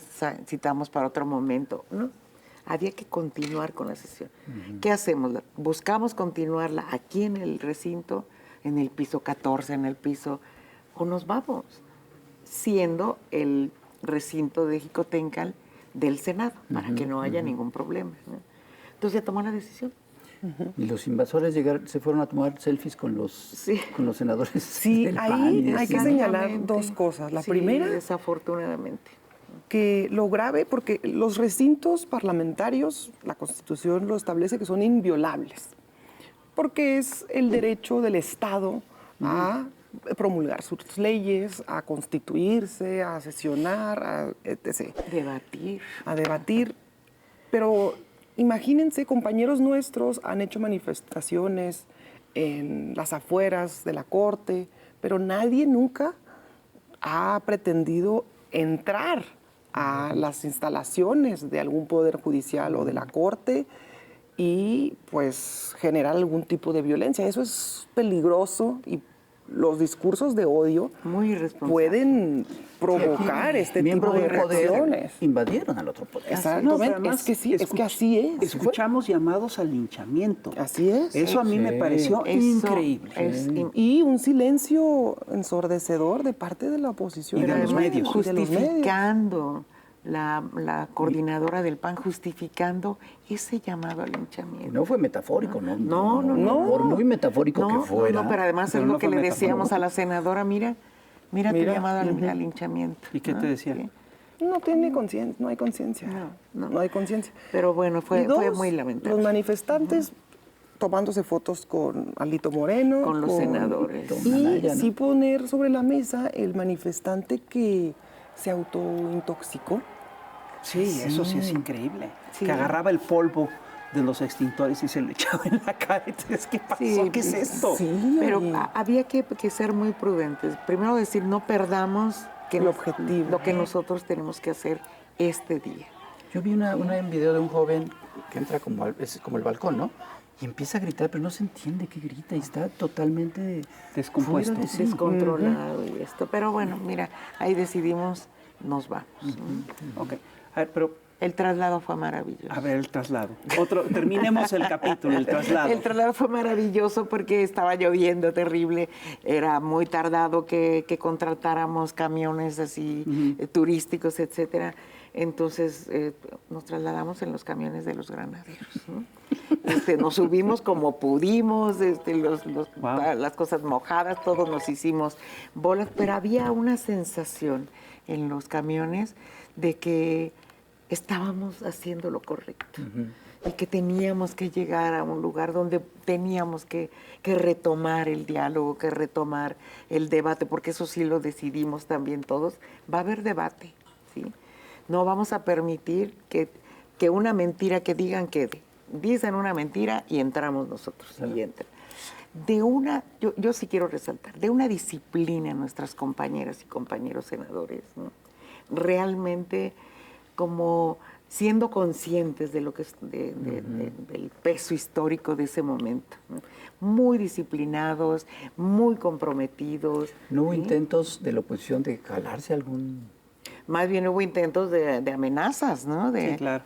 citamos para otro momento. No, había que continuar con la sesión. ¿Qué hacemos? Buscamos continuarla aquí en el recinto, en el piso 14, en el piso, o nos vamos, siendo el recinto de Jicotencal del Senado, para que no haya ningún problema, ¿no? Entonces se tomó la decisión. Y los invasores se fueron a tomar selfies con los senadores. Sí, del ahí PAN y hay que señalar dos cosas. La primera, desafortunadamente, que lo grave, porque los recintos parlamentarios, la Constitución lo establece que son inviolables, porque es el derecho del Estado a promulgar sus leyes, a constituirse, a sesionar, etc. A debatir. Pero imagínense, compañeros nuestros han hecho manifestaciones en las afueras de la Corte, pero nadie nunca ha pretendido entrar a las instalaciones de algún poder judicial o de la Corte y pues generar algún tipo de violencia. Eso es peligroso y los discursos de odio Muy irresponsable. pueden provocar este tipo Miembros de del poder reacciones. invadieron al otro poder. Exactamente, pero además es que sí, es que así es. Escuchamos llamados al linchamiento. Así es. Eso a mí me pareció Eso increíble. es Y un silencio ensordecedor de parte de la oposición. Y de los medios. Y de los medios. Justificando, la coordinadora del PAN justificando ese llamado al linchamiento. No fue metafórico, ¿no? No. Por muy metafórico que fuera. No, pero además Pero es lo no que fue le decíamos metafórico. a la senadora, mira tu llamado al linchamiento. ¿Y qué te decía? Sí. No tiene conciencia, no hay conciencia. No hay conciencia. Pero bueno, Y fue dos, muy lamentable. Los manifestantes tomándose fotos con Alito Moreno. Con los senadores. Con Y Anaya, ¿no? sí poner sobre la mesa el manifestante que se autointoxicó. Sí, eso sí es increíble. Sí. Que agarraba el polvo de los extintores y se lo echaba en la cara. Entonces, ¿qué pasó? Sí, ¿Qué es esto? Sí, Pero oye. había que ser muy prudentes. Primero decir, no perdamos El objetivo. lo que nosotros tenemos que hacer este día. Yo vi un video de un joven que entra es como el balcón, ¿no? Y empieza a gritar, pero no se entiende qué grita y está totalmente Descompuesto. fuera de sí. Descontrolado y esto. Pero bueno, mira, ahí decidimos, nos vamos. Ok. A ver, pero El traslado fue maravilloso. a ver el traslado. Terminemos el capítulo, el traslado. El traslado fue maravilloso porque estaba lloviendo terrible, era muy tardado que contratáramos camiones así turísticos, etcétera. Entonces nos trasladamos en los camiones de los granaderos, ¿no? Nos subimos como pudimos, Wow. las cosas mojadas, todos nos hicimos bolas, pero había una sensación en los camiones de que estábamos haciendo lo correcto y que teníamos que llegar a un lugar donde teníamos que retomar el diálogo, que retomar el debate, porque eso sí lo decidimos también todos. Va a haber debate, ¿sí? No vamos a permitir que una mentira que digan quede. Dicen una mentira y entramos nosotros. Y entran. Yo sí quiero resaltar, de una disciplina en nuestras compañeras y compañeros senadores, ¿no? Realmente como siendo conscientes de lo que es del peso histórico de ese momento, ¿no? Muy disciplinados, muy comprometidos. ¿No hubo ¿sí? intentos de la oposición de jalarse algún...? Más bien hubo intentos de amenazas, ¿no? Sí, claro.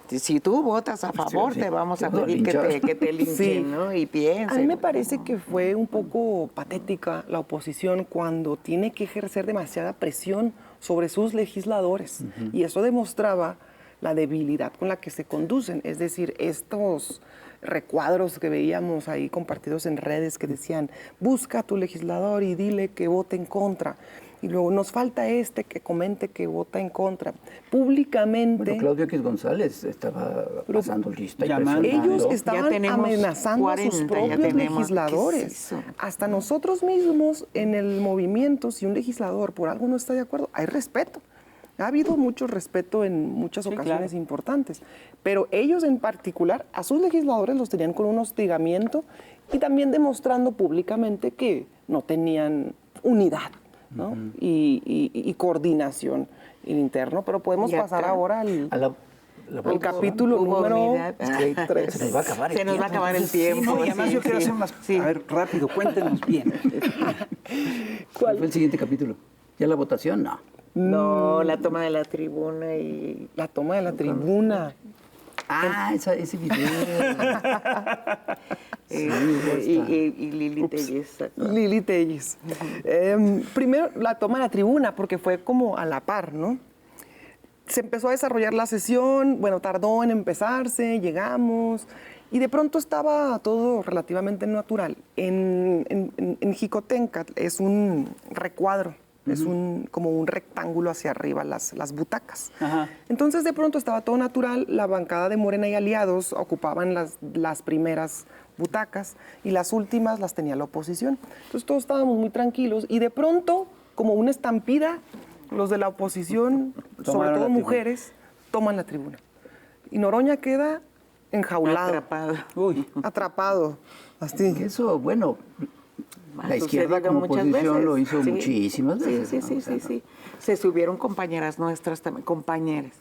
Si tú votas a favor, sí. te vamos a Te pedir linchar. que te linchen, Sí. ¿no? Y piensen. A mí me parece que fue un poco patética la oposición cuando tiene que ejercer demasiada presión sobre sus legisladores. Y eso demostraba la debilidad con la que se conducen. Es decir, estos recuadros que veíamos ahí compartidos en redes que decían, busca a tu legislador y dile que vote en contra. Y luego nos falta que comente que vota en contra. Públicamente. Bueno, Claudio X González estaba pasando lista y llamando. presionando. Ellos estaban Ya tenemos amenazando a sus 40, ya propios tenemos. legisladores. ¿Qué es eso? Hasta nosotros mismos en el movimiento, si un legislador por algo no está de acuerdo, hay respeto. Ha habido mucho respeto en muchas ocasiones importantes, pero ellos en particular, a sus legisladores los tenían con un hostigamiento y también demostrando públicamente que no tenían unidad, ¿no? y coordinación interno, pero podemos Y pasar acá, ahora al capítulo Hubo número unidad. 3. Se nos va a acabar el Se nos va a tiempo. acabar el tiempo. No, y además sí, yo quiero sí, hacer unas... sí. A ver, rápido, cuéntenos bien. ¿Cuál fue el siguiente capítulo? ¿Ya la votación? No. No, la toma de la tribuna y... La toma de la tribuna. Ah, ese video. y Lili Telles. Lili Telles. Primero la toma de la tribuna, porque fue como a la par, ¿no? Se empezó a desarrollar la sesión, bueno, tardó en empezarse, llegamos, y de pronto estaba todo relativamente natural. En Jicotenca es un recuadro, es como un rectángulo hacia arriba las butacas. Ajá. Entonces de pronto estaba todo natural, la bancada de Morena y aliados ocupaban las primeras butacas y las últimas las tenía la oposición. Entonces todos estábamos muy tranquilos y de pronto, como una estampida, los de la oposición, sobre Tomaron todo la tribuna. mujeres, toman la tribuna. Y Noroña queda enjaulado, Atrapado. así. Que eso, bueno, Ha la izquierda sucedido como muchas oposición veces. lo hizo Sí. muchísimas veces. Sí, ¿no? sí, O sea, sí, sí. Se subieron compañeras nuestras también, compañeras.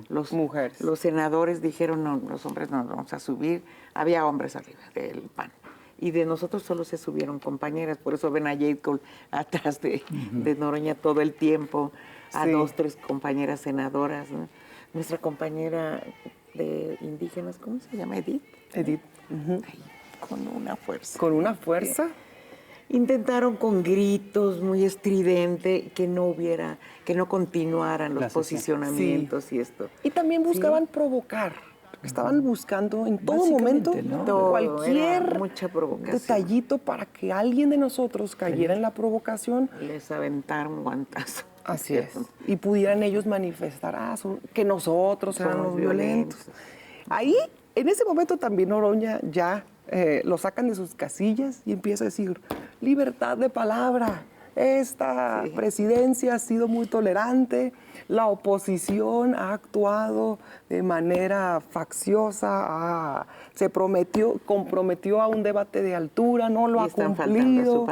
Los Mujeres. Los senadores dijeron, no, los hombres no nos vamos a subir. Había hombres arriba del PAN. y de nosotros solo se subieron compañeras, por eso ven a Jade Cole atrás de Noroña todo el tiempo, a 2, 3 compañeras senadoras, ¿no? Nuestra compañera de indígenas, ¿cómo se llama? Edith. Edith. Ay, con una fuerza. Con una fuerza. Intentaron con gritos muy estridente que no continuaran los posicionamientos y esto. Y también buscaban provocar. Estaban buscando en todo momento, ¿no? cualquier mucha provocación. detallito para que alguien de nosotros cayera en la provocación. Les aventaron guantazo. Así es. Y pudieran ellos manifestar que nosotros éramos violentos. Ahí, en ese momento también Noroña ya lo sacan de sus casillas y empieza a decir, libertad de palabra. Esta presidencia ha sido muy tolerante, la oposición ha actuado de manera facciosa, se comprometió a un debate de altura, no lo ha cumplido.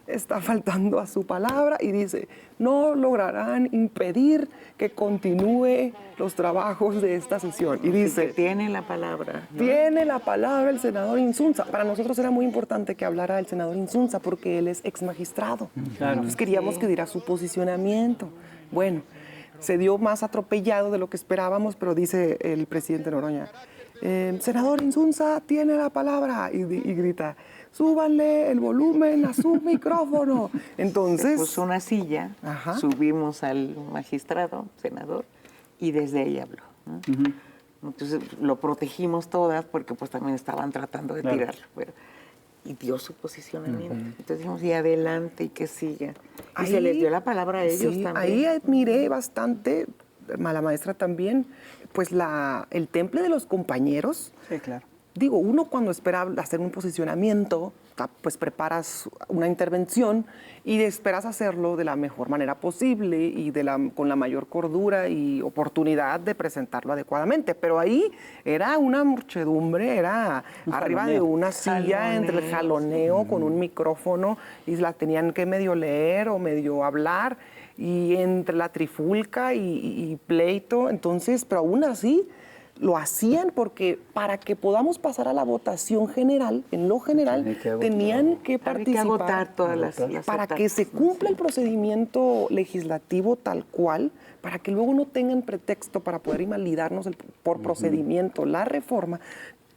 Está faltando a su palabra y dice, no lograrán impedir que continúe los trabajos de esta sesión. Y dice, tiene la palabra, ¿no? Tiene la palabra el senador Insunza. Para nosotros era muy importante que hablara el senador Insunza porque él es ex magistrado. Claro. Entonces queríamos que diera su posicionamiento. Bueno, se dio más atropellado de lo que esperábamos, pero dice el presidente Noroña, senador Insunza tiene la palabra, y grita, súbanle el volumen a su micrófono. Entonces se puso una silla, subimos al magistrado, senador, y desde ahí habló, ¿no? Entonces lo protegimos todas porque pues también estaban tratando de tirarlo, y dio su posicionamiento. Entonces dijimos, y adelante, y que siga. Y se les dio la palabra a ellos también. Ahí admiré bastante, a la maestra también, pues el temple de los compañeros. Sí, claro. Digo, uno cuando espera hacer un posicionamiento, pues preparas una intervención y esperas hacerlo de la mejor manera posible y con la mayor cordura y oportunidad de presentarlo adecuadamente. Pero ahí era una muchedumbre, era arriba de una silla, entre el jaloneo con un micrófono y la tenían que medio leer o medio hablar y entre la trifulca y pleito. Entonces, pero aún así lo hacían porque para que podamos pasar a la votación general, en lo general, tenían que participar. Hay que agotar todas las para que se cumpla el procedimiento legislativo tal cual, para que luego no tengan pretexto para poder invalidarnos por procedimiento la reforma,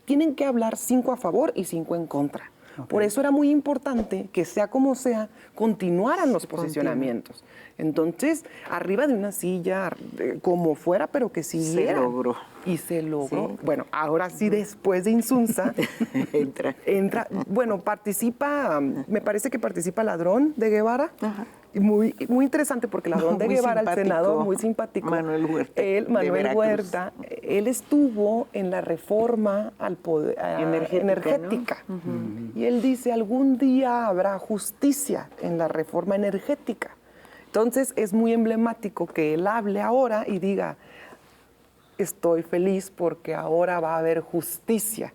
tienen que hablar 5 a favor y 5 en contra. Por eso era muy importante que sea como sea, continuaran los posicionamientos. Entonces, arriba de una silla, como fuera, pero que siguiera. Se logró. Y se logró. Sí. Bueno, ahora sí, después de Insunza, entra, bueno, participa, me parece que participa Ladrón de Guevara. Ajá. Muy, muy interesante porque Ladrón de Guevara, el senador, muy simpático. Manuel Huerta. Manuel Huerta, él estuvo en la reforma al poder, energética. ¿No? Y él dice, algún día habrá justicia en la reforma energética. Entonces es muy emblemático que él hable ahora y diga, estoy feliz porque ahora va a haber justicia.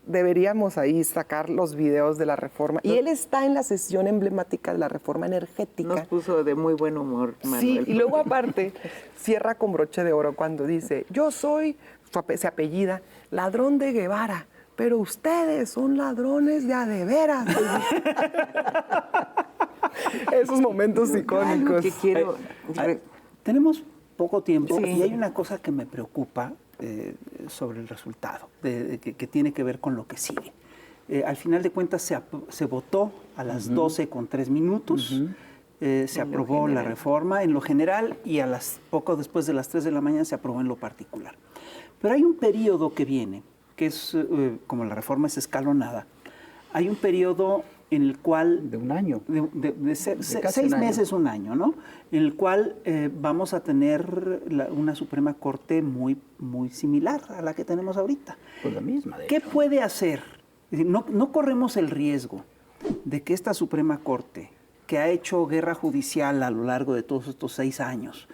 Deberíamos ahí sacar los videos de la reforma. Y él está en la sesión emblemática de la reforma energética. Nos puso de muy buen humor, Manuel. Sí, y luego aparte cierra con broche de oro cuando dice, yo soy, se apellida, Ladrón de Guevara, pero ustedes son ladrones de a de veras. Esos momentos icónicos. Que quiero... Tenemos poco tiempo y hay una cosa que me preocupa sobre el resultado, que tiene que ver con lo que sigue. Al final de cuentas se votó a las 12:03, se aprobó la reforma en lo general y poco después de las 3 de la mañana se aprobó en lo particular. Pero hay un periodo que viene, que es, como la reforma es escalonada, hay un periodo en el cual... De un año. De 6 meses, un año, ¿no? En el cual vamos a tener una Suprema Corte muy, muy similar a la que tenemos ahorita. Pues la misma, ¿Qué puede hacer? Es decir, no corremos el riesgo de que esta Suprema Corte, que ha hecho guerra judicial a lo largo de todos estos 6 años,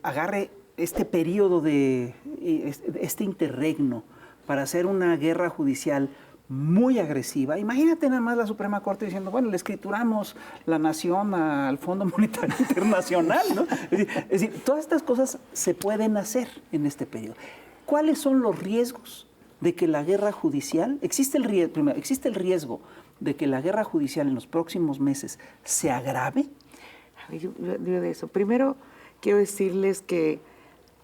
agarre este periodo este interregno para hacer una guerra judicial muy agresiva. Imagínate nada más la Suprema Corte diciendo, bueno, le escrituramos la nación al Fondo Monetario Internacional, ¿no? Es decir, todas estas cosas se pueden hacer en este periodo. ¿Cuáles son los riesgos de que la guerra judicial, existe el riesgo de que la guerra judicial en los próximos meses se agrave? A ver, yo digo de eso. Primero, quiero decirles que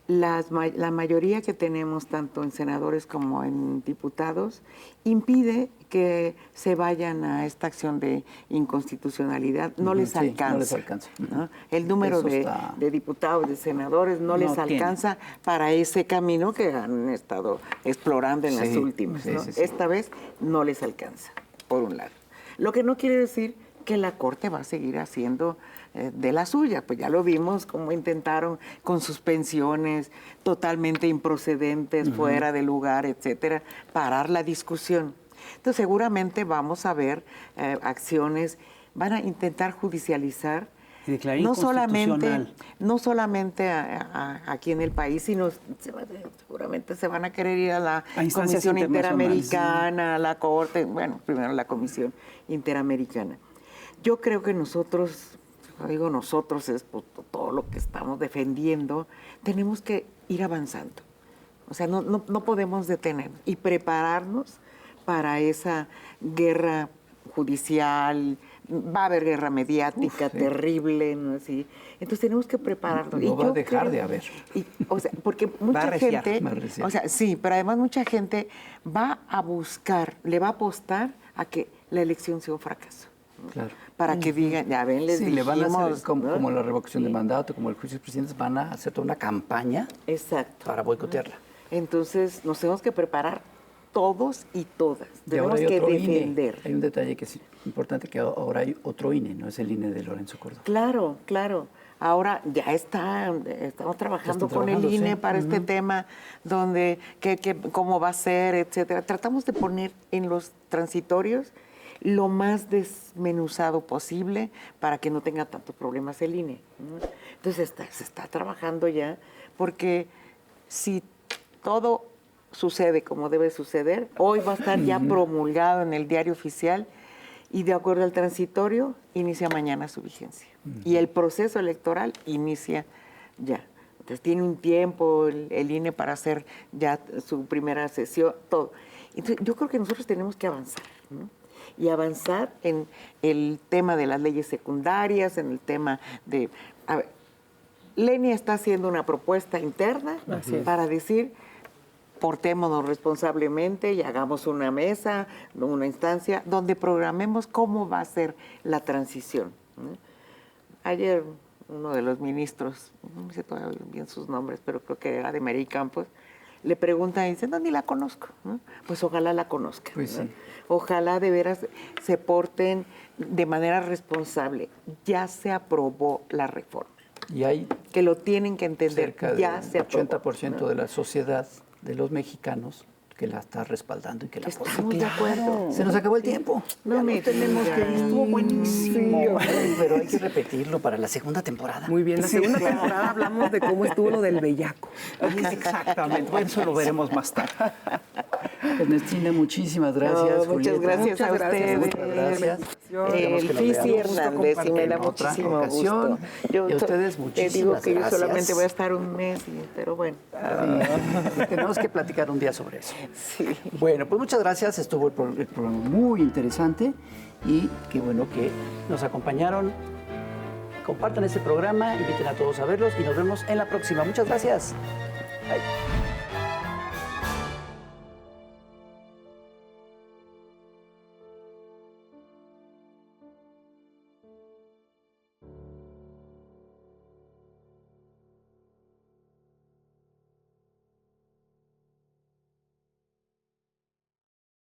la mayoría que tenemos, tanto en senadores como en diputados, impide que se vayan a esta acción de inconstitucionalidad. No les alcanza. No les alcanza. ¿No? El número de diputados, de senadores, no les alcanza para ese camino que han estado explorando en las últimas. ¿No? Esta vez no les alcanza, por un lado. Lo que no quiere decir que la Corte va a seguir haciendo de la suya. Pues ya lo vimos cómo intentaron con suspensiones totalmente improcedentes, fuera de lugar, etcétera, parar la discusión. Entonces seguramente vamos a ver acciones, van a intentar judicializar no solamente aquí en el país, sino seguramente se van a querer ir a la Comisión Interamericana, a la Corte, bueno, primero la Comisión Interamericana. Yo creo que nosotros, digo nosotros, es todo lo que estamos defendiendo, tenemos que ir avanzando. O sea, no podemos detenernos y prepararnos para esa guerra judicial. Va a haber guerra mediática terrible, ¿no? Así. Entonces tenemos que prepararnos. No va a dejar de haber. O sea, porque mucha gente, o sea, sí, pero además mucha gente va a buscar, le va a apostar a que la elección sea un fracaso. Claro. Para que digan, ya ven, les dijimos, le van a hacer, como, ¿no? como la revocación de mandato, como el juicio de presidentes, van a hacer toda una campaña para boicotearla. Entonces nos tenemos que preparar todos y todas. Y ahora Tenemos hay que otro defender. INE. Hay un detalle que es importante, que ahora hay otro INE, no es el INE de Lorenzo Córdoba. Claro, claro. Ahora ya estamos trabajando con el INE para este tema, donde cómo va a ser, etcétera. Tratamos de poner en los transitorios lo más desmenuzado posible para que no tenga tantos problemas el INE, ¿no? Entonces se está trabajando ya, porque si todo sucede como debe suceder, hoy va a estar ya promulgado en el Diario Oficial y de acuerdo al transitorio inicia mañana su vigencia. Y el proceso electoral inicia ya. Entonces tiene un tiempo el INE para hacer ya su primera sesión, todo. Entonces yo creo que nosotros tenemos que avanzar, ¿no? Y avanzar en el tema de las leyes secundarias, en el tema de... A ver, Lenia está haciendo una propuesta interna para decir, portémonos responsablemente y hagamos una mesa, una instancia, donde programemos cómo va a ser la transición, ¿no? Ayer uno de los ministros, no sé todavía bien sus nombres, pero creo que era de Mary Campos, le preguntan y dice, no, ni la conozco, ¿no? Pues ojalá la conozca, Pues ¿no? sí. Ojalá de veras se porten de manera responsable. Ya se aprobó la reforma. Y hay que lo tienen que entender. cerca Ya del se aprobó, 80% ¿no? de la sociedad, de los mexicanos, que la está respaldando y que la apoya. Estamos de acuerdo. Se nos acabó el tiempo. No me tenemos que ir. digas. Estuvo buenísimo. Pero hay que repetirlo para la segunda temporada. Muy bien, la segunda temporada hablamos de cómo estuvo lo del bellaco. Exactamente, bueno, eso lo veremos más tarde. Ernestina, muchísimas gracias. No, muchas Julieta. gracias a ustedes. Muchas gracias. El Fisi Hernández, y me da muchísimo gusto. Y a ustedes, te digo muchísimas que yo gracias. solamente voy a estar un mes, pero bueno. Sí, tenemos que platicar un día sobre eso. Sí. Bueno, pues muchas gracias. Estuvo el programa muy interesante y qué bueno que nos acompañaron. Compartan este programa, inviten a todos a verlos y nos vemos en la próxima. Muchas gracias. Bye.